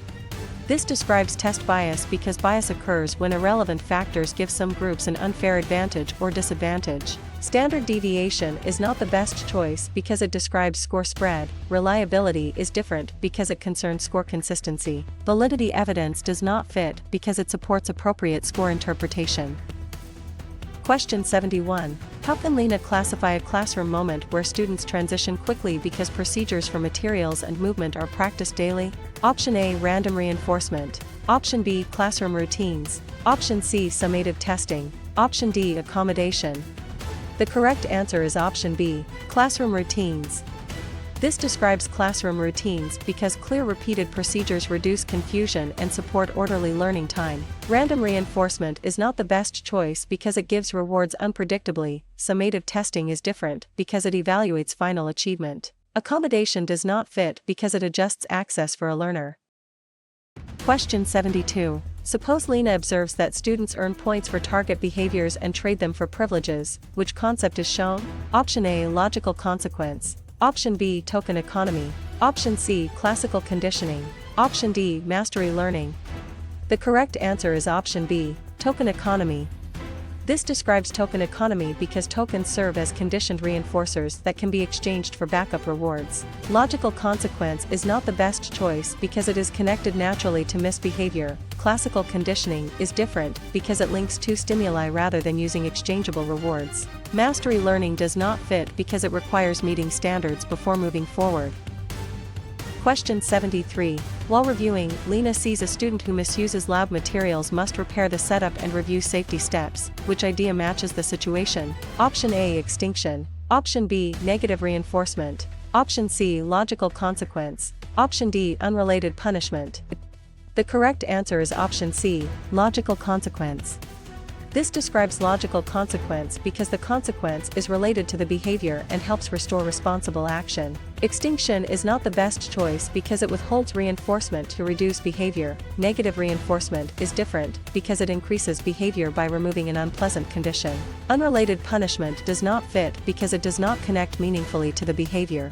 A: This describes test bias because bias occurs when irrelevant factors give some groups an unfair advantage or disadvantage. Standard deviation is not the best choice because it describes score spread. Reliability is different because it concerns score consistency. Validity evidence does not fit because it supports appropriate score interpretation. Question 71. How can Lena classify a classroom moment where students transition quickly because procedures for materials and movement are practiced daily? Option A, random reinforcement. Option B, classroom routines. Option C, summative testing. Option D, accommodation. The correct answer is option B, classroom routines. This describes classroom routines because clear repeated procedures reduce confusion and support orderly learning time. Random reinforcement is not the best choice because it gives rewards unpredictably. Summative testing is different because it evaluates final achievement. Accommodation does not fit because it adjusts access for a learner. Question 72. Suppose Lena observes that students earn points for target behaviors and trade them for privileges. Which concept is shown? Option A, logical consequence. Option B, token economy. Option C, classical conditioning. Option D, mastery learning. The correct answer is option B, token economy. This describes token economy because tokens serve as conditioned reinforcers that can be exchanged for backup rewards. Logical consequence is not the best choice because it is connected naturally to misbehavior. Classical conditioning is different because it links two stimuli rather than using exchangeable rewards. Mastery learning does not fit because it requires meeting standards before moving forward. Question 73. While reviewing, Lena sees a student who misuses lab materials must repair the setup and review safety steps. Which idea matches the situation? Option A, extinction. Option B, negative reinforcement. Option C, logical consequence. Option D, unrelated punishment. The correct answer is option C, logical consequence. This describes logical consequence because the consequence is related to the behavior and helps restore responsible action. Extinction is not the best choice because it withholds reinforcement to reduce behavior. Negative reinforcement is different because it increases behavior by removing an unpleasant condition. Unrelated punishment does not fit because it does not connect meaningfully to the behavior.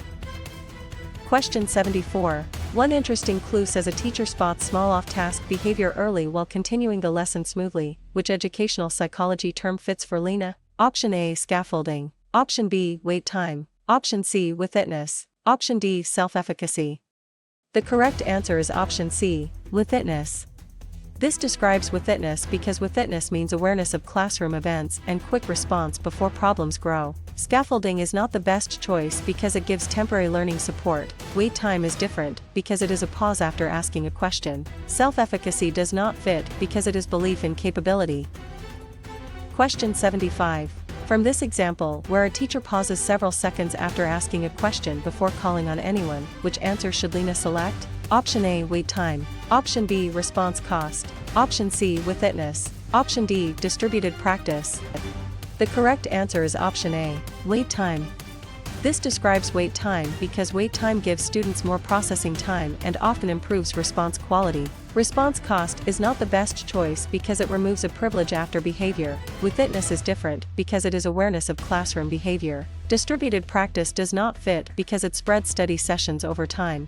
A: Question 74. One interesting clue says a teacher spots small off-task behavior early while continuing the lesson smoothly. Which educational psychology term fits for Lena? Option A, scaffolding. Option B, wait time. Option C, withitness. Option D, self-efficacy. The correct answer is option C, withitness. This describes withitness because withitness means awareness of classroom events and quick response before problems grow. Scaffolding is not the best choice because it gives temporary learning support. Wait time is different because it is a pause after asking a question. Self-efficacy does not fit because it is belief in capability. Question 75. From this example, where a teacher pauses several seconds after asking a question before calling on anyone, which answer should Lena select? Option A, wait time. Option B, response cost. Option C, withitness. Option D, distributed practice. The correct answer is option A, wait time. This describes wait time because wait time gives students more processing time and often improves response quality. Response cost is not the best choice because it removes a privilege after behavior. Withitness is different because it is awareness of classroom behavior. Distributed practice does not fit because it spreads study sessions over time.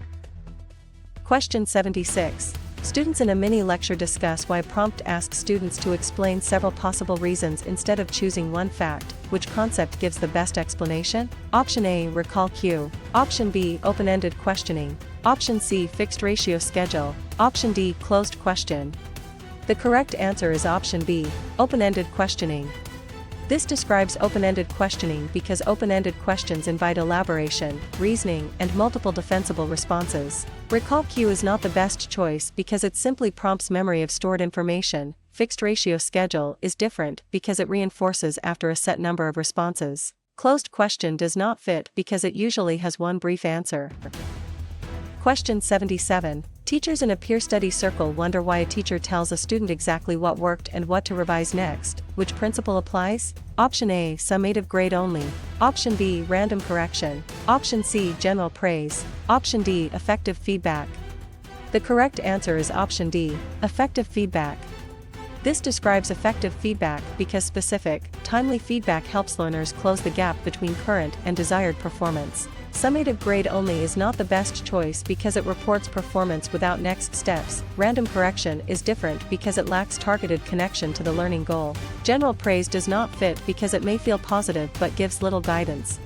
A: Question 76. Students in a mini-lecture discuss why prompt asks students to explain several possible reasons instead of choosing one fact. Which concept gives the best explanation? Option A, recall cue. Option B, open-ended questioning. Option C, fixed ratio schedule. Option D, closed question. The correct answer is option B, open-ended questioning. This describes open-ended questioning because open-ended questions invite elaboration, reasoning, and multiple defensible responses. Recall cue is not the best choice because it simply prompts memory of stored information. Fixed ratio schedule is different because it reinforces after a set number of responses. Closed question does not fit because it usually has one brief answer. Question 77. Teachers in a peer study circle wonder why a teacher tells a student exactly what worked and what to revise next. Which principle applies? Option A, summative grade only. Option B, random correction. Option C, general praise. Option D, effective feedback. The correct answer is option D, effective feedback. This describes effective feedback because specific, timely feedback helps learners close the gap between current and desired performance. Summative grade only is not the best choice because it reports performance without next steps. Random correction is different because it lacks targeted connection to the learning goal. General praise does not fit because it may feel positive but gives little guidance.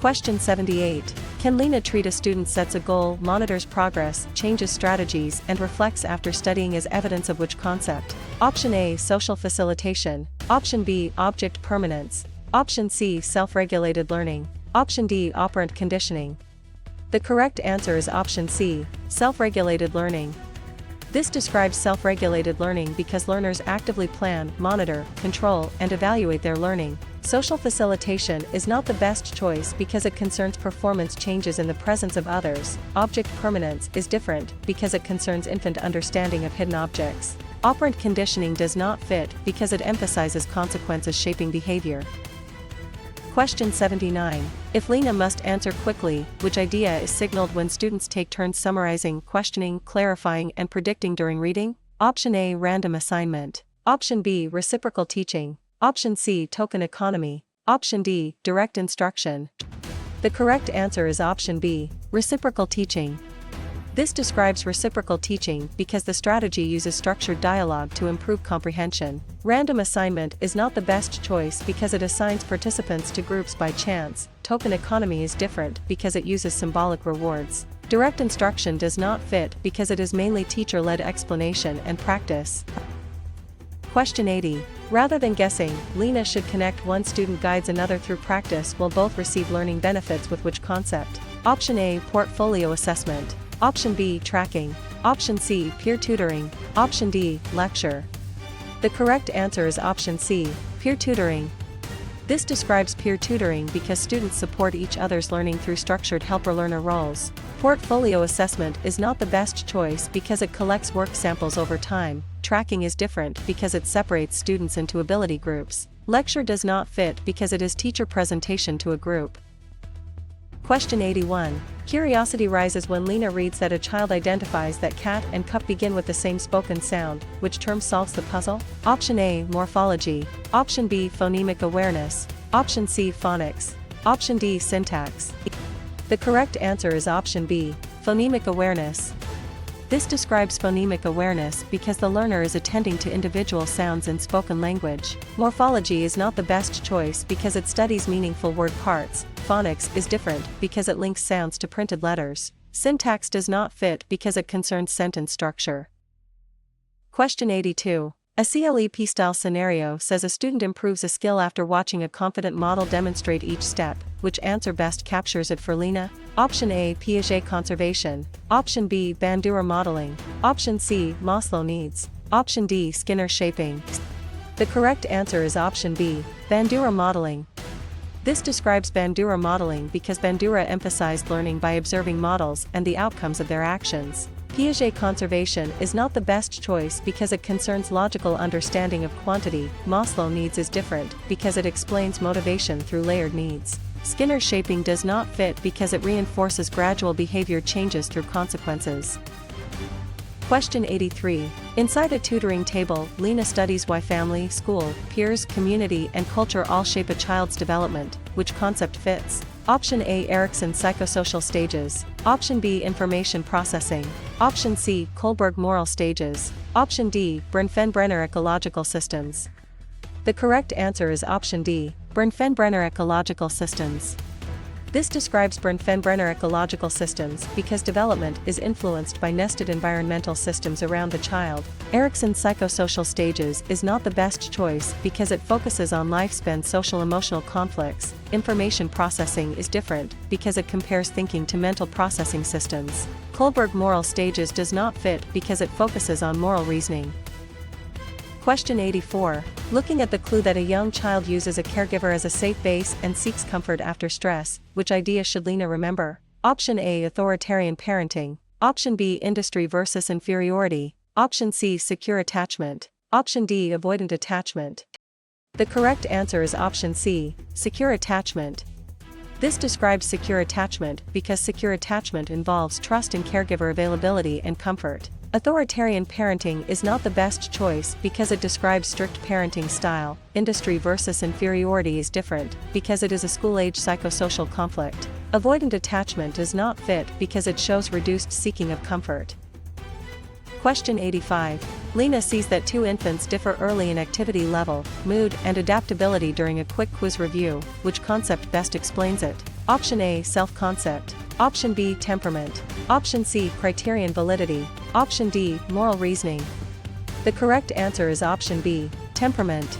A: Question 78. Can Lena treat a student sets a goal, monitors progress, changes strategies, and reflects after studying as evidence of which concept? Option A, social facilitation. Option B, object permanence. Option C, self-regulated learning. Option D, operant conditioning. The correct answer is option C, self-regulated learning. This describes self-regulated learning because learners actively plan, monitor, control, and evaluate their learning. Social facilitation is not the best choice because it concerns performance changes in the presence of others. Object permanence is different because it concerns infant understanding of hidden objects. Operant conditioning does not fit because it emphasizes consequences shaping behavior. Question 79. If Lena must answer quickly, which idea is signaled when students take turns summarizing, questioning, clarifying, and predicting during reading? Option A, random assignment. Option B, reciprocal teaching. Option C, token economy. Option D, direct instruction. The correct answer is option B, reciprocal teaching. This describes reciprocal teaching because the strategy uses structured dialogue to improve comprehension. Random assignment is not the best choice because it assigns participants to groups by chance. Token economy is different because it uses symbolic rewards. Direct instruction does not fit because it is mainly teacher-led explanation and practice. Question 80. Rather than guessing, Lena should connect one student guides another through practice will both receive learning benefits with which concept? Option A, portfolio assessment. Option B, tracking. Option C, peer tutoring. Option D, lecture. The correct answer is option C, peer tutoring. This describes peer tutoring because students support each other's learning through structured helper-learner roles. Portfolio assessment is not the best choice because it collects work samples over time. Tracking is different because it separates students into ability groups. Lecture does not fit because it is teacher presentation to a group. Question 81. Curiosity rises when Lena reads that a child identifies that cat and cup begin with the same spoken sound. Which term solves the puzzle? Option A, morphology. Option B, phonemic awareness. Option C, phonics. Option D, syntax. The correct answer is option B, phonemic awareness. This describes phonemic awareness because the learner is attending to individual sounds in spoken language. Morphology is not the best choice because it studies meaningful word parts. Phonics is different because it links sounds to printed letters. Syntax does not fit because it concerns sentence structure. Question 82. A CLEP-style scenario says a student improves a skill after watching a confident model demonstrate each step. Which answer best captures it for Lena? Option A, Piaget conservation. Option B, Bandura modeling. Option C, Maslow needs. Option D, Skinner shaping. The correct answer is option B, Bandura modeling. This describes Bandura modeling because Bandura emphasized learning by observing models and the outcomes of their actions. Piaget conservation is not the best choice because it concerns logical understanding of quantity. Maslow needs is different because it explains motivation through layered needs. Skinner shaping does not fit because it reinforces gradual behavior changes through consequences. Question 83. Inside a tutoring table, Lena studies why family, school, peers, community, and culture all shape a child's development. Which concept fits? Option A, Erikson psychosocial stages. Option B, information processing. Option C, Kohlberg moral stages. Option D, Brenfenbrenner ecological systems. The correct answer is option D, Brenfenbrenner ecological systems. This describes Brenfenbrenner ecological systems because development is influenced by nested environmental systems around the child. Erikson psychosocial stages is not the best choice because it focuses on lifespan social-emotional conflicts. Information processing is different because it compares thinking to mental processing systems. Kohlberg moral stages does not fit because it focuses on moral reasoning. Question 84. Looking at the clue that a young child uses a caregiver as a safe base and seeks comfort after stress, which idea should Lena remember? Option A, authoritarian parenting. Option B, industry versus inferiority. Option C, secure attachment. Option D, avoidant attachment. The correct answer is option C, secure attachment. This describes secure attachment because secure attachment involves trust in caregiver availability and comfort. Authoritarian parenting is not the best choice because it describes strict parenting style. Industry versus inferiority is different because it is a school-age psychosocial conflict. Avoidant attachment does not fit because it shows reduced seeking of comfort. Question 85. Lena sees that two infants differ early in activity level, mood, and adaptability during a quick quiz review. Which concept best explains it? Option A, self-concept. Option B, temperament. Option C, criterion validity. Option D, moral reasoning. The correct answer is option B, temperament.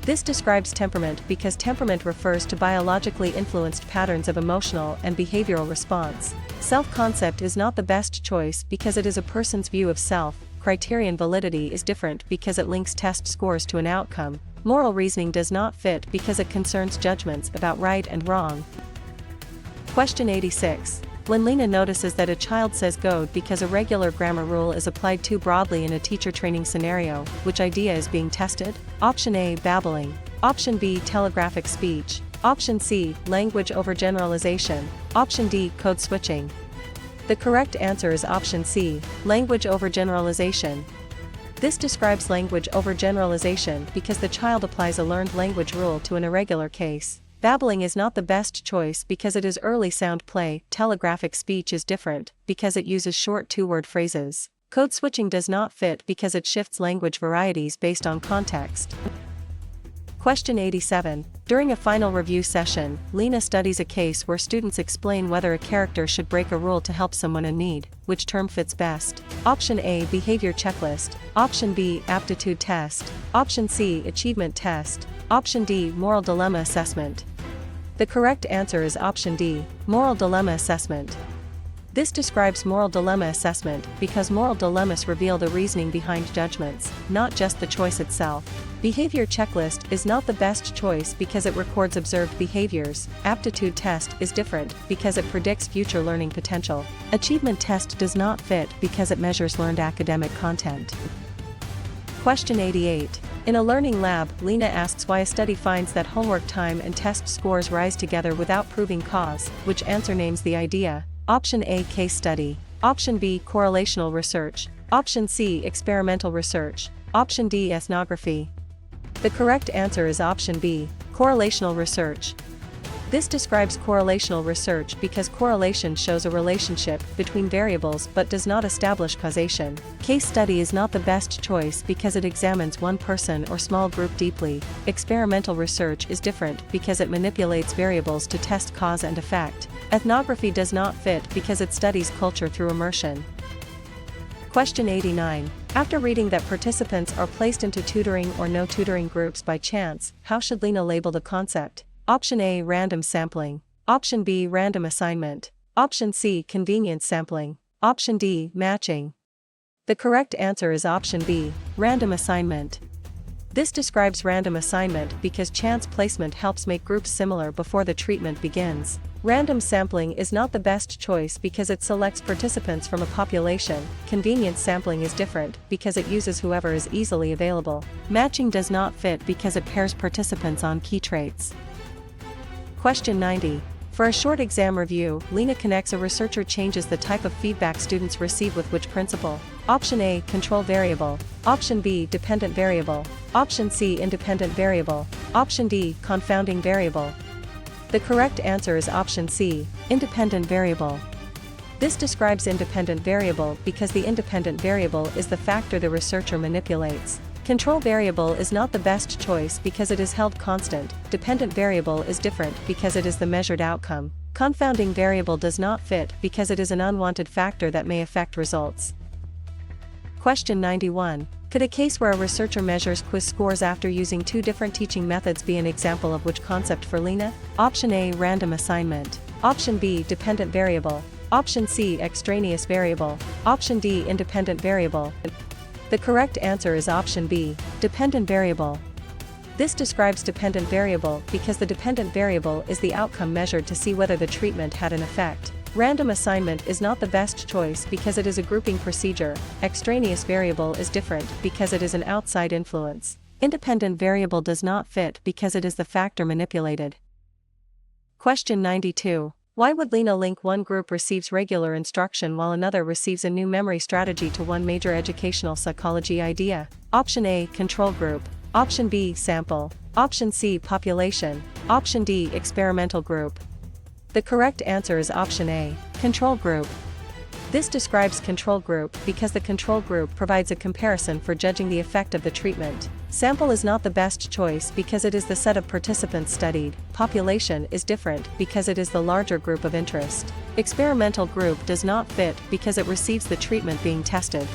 A: This describes temperament because temperament refers to biologically influenced patterns of emotional and behavioral response. Self-concept is not the best choice because it is a person's view of self. Criterion validity is different because it links test scores to an outcome. Moral reasoning does not fit because it concerns judgments about right and wrong. Question 86. When Lena notices that a child says "goad" because a regular grammar rule is applied too broadly in a teacher training scenario, which idea is being tested? Option A, babbling. Option B, telegraphic speech. Option C, language overgeneralization. Option D, code switching. The correct answer is option C, language overgeneralization. This describes language overgeneralization because the child applies a learned language rule to an irregular case. Babbling is not the best choice because it is early sound play. Telegraphic speech is different because it uses short two-word phrases. Code switching does not fit because it shifts language varieties based on context. Question 87. During a final review session, Lena studies a case where students explain whether a character should break a rule to help someone in need. Which term fits best? Option A, behavior checklist. Option B, aptitude test. Option C, achievement test. Option D, moral dilemma assessment. The correct answer is option D, moral dilemma assessment. This describes moral dilemma assessment because moral dilemmas reveal the reasoning behind judgments, not just the choice itself. Behavior checklist is not the best choice because it records observed behaviors. Aptitude test is different because it predicts future learning potential. Achievement test does not fit because it measures learned academic content. Question 88. In a learning lab, Lena asks why a study finds that homework time and test scores rise together without proving cause. Which answer names the idea? Option A, case study. Option B, correlational research. Option C, experimental research. Option D, ethnography. The correct answer is option B, correlational research. This describes correlational research because correlation shows a relationship between variables but does not establish causation. Case study is not the best choice because it examines one person or small group deeply. Experimental research is different because it manipulates variables to test cause and effect. Ethnography does not fit because it studies culture through immersion. Question 89. After reading that participants are placed into tutoring or no tutoring groups by chance, how should Lena label the concept? Option A, random sampling. Option B, random assignment. Option C, convenience sampling. Option D, matching. The correct answer is option B, random assignment. This describes random assignment because chance placement helps make groups similar before the treatment begins. Random sampling is not the best choice because it selects participants from a population. Convenience sampling is different because it uses whoever is easily available. Matching does not fit because it pairs participants on key traits. Question 90. For a short exam review, Lena connects a researcher changes the type of feedback students receive with which principle? Option A, control variable. Option B, dependent variable. Option C, independent variable. Option D, confounding variable. The correct answer is option C, independent variable. This describes independent variable because the independent variable is the factor the researcher manipulates. Control variable is not the best choice because it is held constant. Dependent variable is different because it is the measured outcome. Confounding variable does not fit because it is an unwanted factor that may affect results. Question 91. Could a case where a researcher measures quiz scores after using two different teaching methods be an example of which concept for Lena? Option A, random assignment. Option B, dependent variable. Option C, extraneous variable. Option D, independent variable. The correct answer is option B, dependent variable. This describes dependent variable because the dependent variable is the outcome measured to see whether the treatment had an effect. Random assignment is not the best choice because it is a grouping procedure. Extraneous variable is different because it is an outside influence. Independent variable does not fit because it is the factor manipulated. Question 92. Why would Lena link one group receives regular instruction while another receives a new memory strategy to one major educational psychology idea? Option A, control group. Option B, sample. Option C, population. Option D, experimental group. The correct answer is option A, control group. This describes control group because the control group provides a comparison for judging the effect of the treatment. Sample is not the best choice because it is the set of participants studied. Population is different because it is the larger group of interest. Experimental group does not fit because it receives the treatment being tested.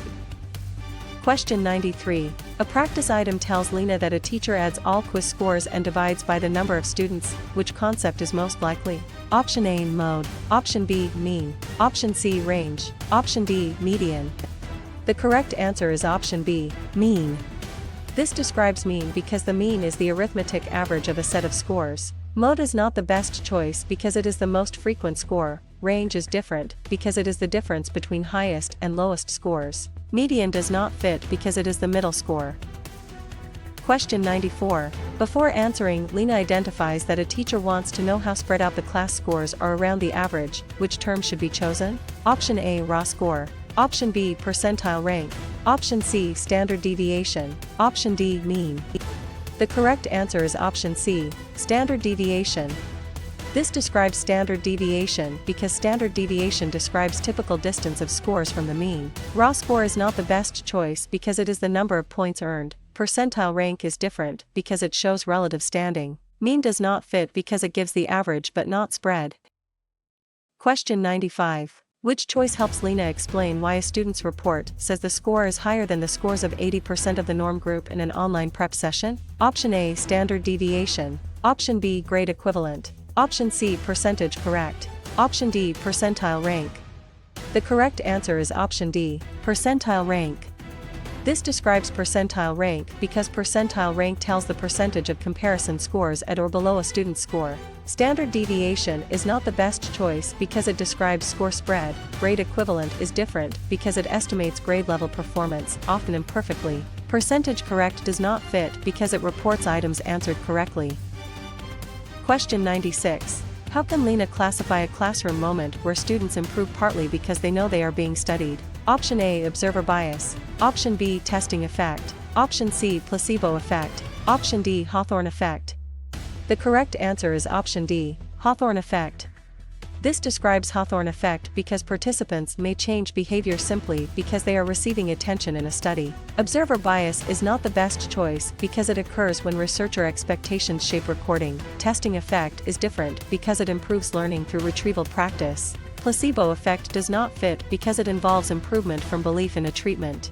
A: Question 93. A practice item tells Lena that a teacher adds all quiz scores and divides by the number of students. Which concept is most likely? Option A, mode. Option B, mean. Option C, range. Option D, median. The correct answer is option B, mean. This describes mean because the mean is the arithmetic average of a set of scores. Mode is not the best choice because it is the most frequent score. Range is different because it is the difference between highest and lowest scores. Median does not fit because it is the middle score. Question 94. Before answering, Lena identifies that a teacher wants to know how spread out the class scores are around the average. Which term should be chosen? Option A, raw score. Option B, percentile rank. Option C, standard deviation. Option D, mean. The correct answer is option C, standard deviation. This describes standard deviation because standard deviation describes typical distance of scores from the mean. Raw score is not the best choice because it is the number of points earned. Percentile rank is different because it shows relative standing. Mean does not fit because it gives the average but not spread. Question 95. Which choice helps Lena explain why a student's report says the score is higher than the scores of 80% of the norm group in an online prep session? Option A, standard deviation. Option B, grade equivalent. Option C, percentage correct. Option D, percentile rank. The correct answer is option D, percentile rank. This describes percentile rank because percentile rank tells the percentage of comparison scores at or below a student's score. Standard deviation is not the best choice because it describes score spread. Grade equivalent is different because it estimates grade level performance, often imperfectly. Percentage correct does not fit because it reports items answered correctly. Question 96. How can Lena classify a classroom moment where students improve partly because they know they are being studied? Option A, observer bias. Option B, testing effect. Option C, placebo effect. Option D, Hawthorne effect. The correct answer is option D, Hawthorne effect. This describes Hawthorne effect because participants may change behavior simply because they are receiving attention in a study. Observer bias is not the best choice because it occurs when researcher expectations shape recording. Testing effect is different because it improves learning through retrieval practice. Placebo effect does not fit because it involves improvement from belief in a treatment.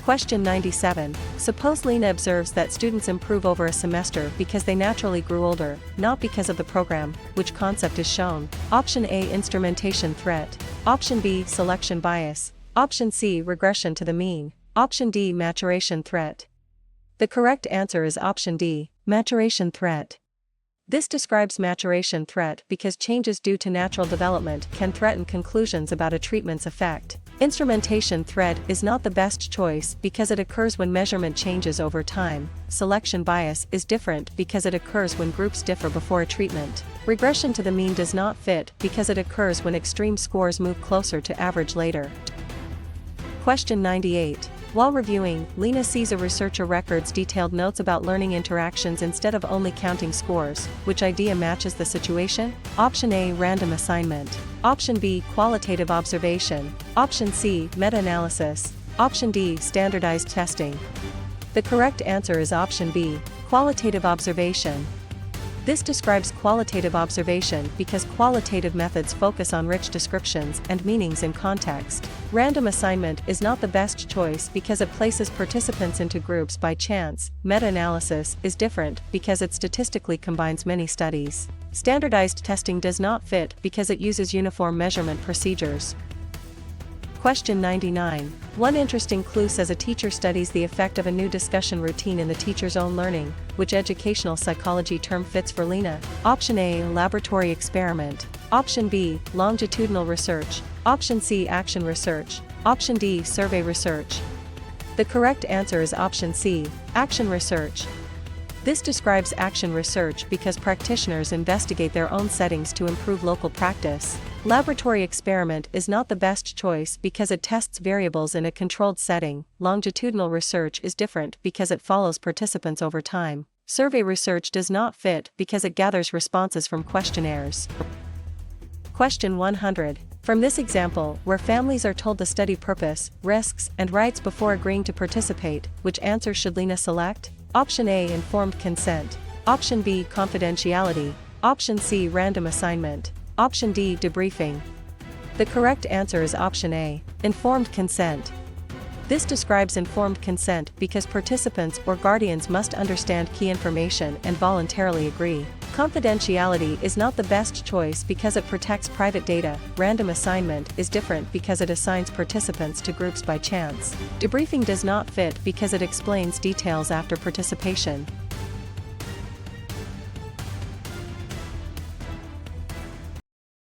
A: Question 97. Suppose Lena observes that students improve over a semester because they naturally grew older, not because of the program. Which concept is shown? Option A, instrumentation threat. Option B, selection bias. Option C, regression to the mean. Option D, maturation threat. The correct answer is option D, maturation threat. This describes maturation threat because changes due to natural development can threaten conclusions about a treatment's effect. Instrumentation threat is not the best choice because it occurs when measurement changes over time. Selection bias is different because it occurs when groups differ before a treatment. Regression to the mean does not fit because it occurs when extreme scores move closer to average later. Question 98. While reviewing, Lena sees a researcher records detailed notes about learning interactions instead of only counting scores. Which idea matches the situation? Option A, random assignment. Option B, qualitative observation. Option C, meta-analysis. Option D, standardized testing. The correct answer is option B, qualitative observation. This describes qualitative observation because qualitative methods focus on rich descriptions and meanings in context. Random assignment is not the best choice because it places participants into groups by chance. Meta-analysis is different because it statistically combines many studies. Standardized testing does not fit because it uses uniform measurement procedures. Question 99. One interesting clue says a teacher studies the effect of a new discussion routine in the teacher's own learning. Which educational psychology term fits for Lena? Option A, laboratory experiment. Option B, longitudinal research. Option C, action research. Option D, survey research. The correct answer is option C, action research. This describes action research because practitioners investigate their own settings to improve local practice. Laboratory experiment is not the best choice because it tests variables in a controlled setting. Longitudinal research is different because it follows participants over time. Survey research does not fit because it gathers responses from questionnaires. Question 100. From this example, where families are told the study purpose, risks, and rights before agreeing to participate, which answer should Lena select? Option A, informed consent. Option B, confidentiality. Option C, random assignment. Option D, debriefing. The correct answer is option A, informed consent. This describes informed consent because participants or guardians must understand key information and voluntarily agree. Confidentiality is not the best choice because it protects private data. Random assignment is different because it assigns participants to groups by chance. Debriefing does not fit because it explains details after participation.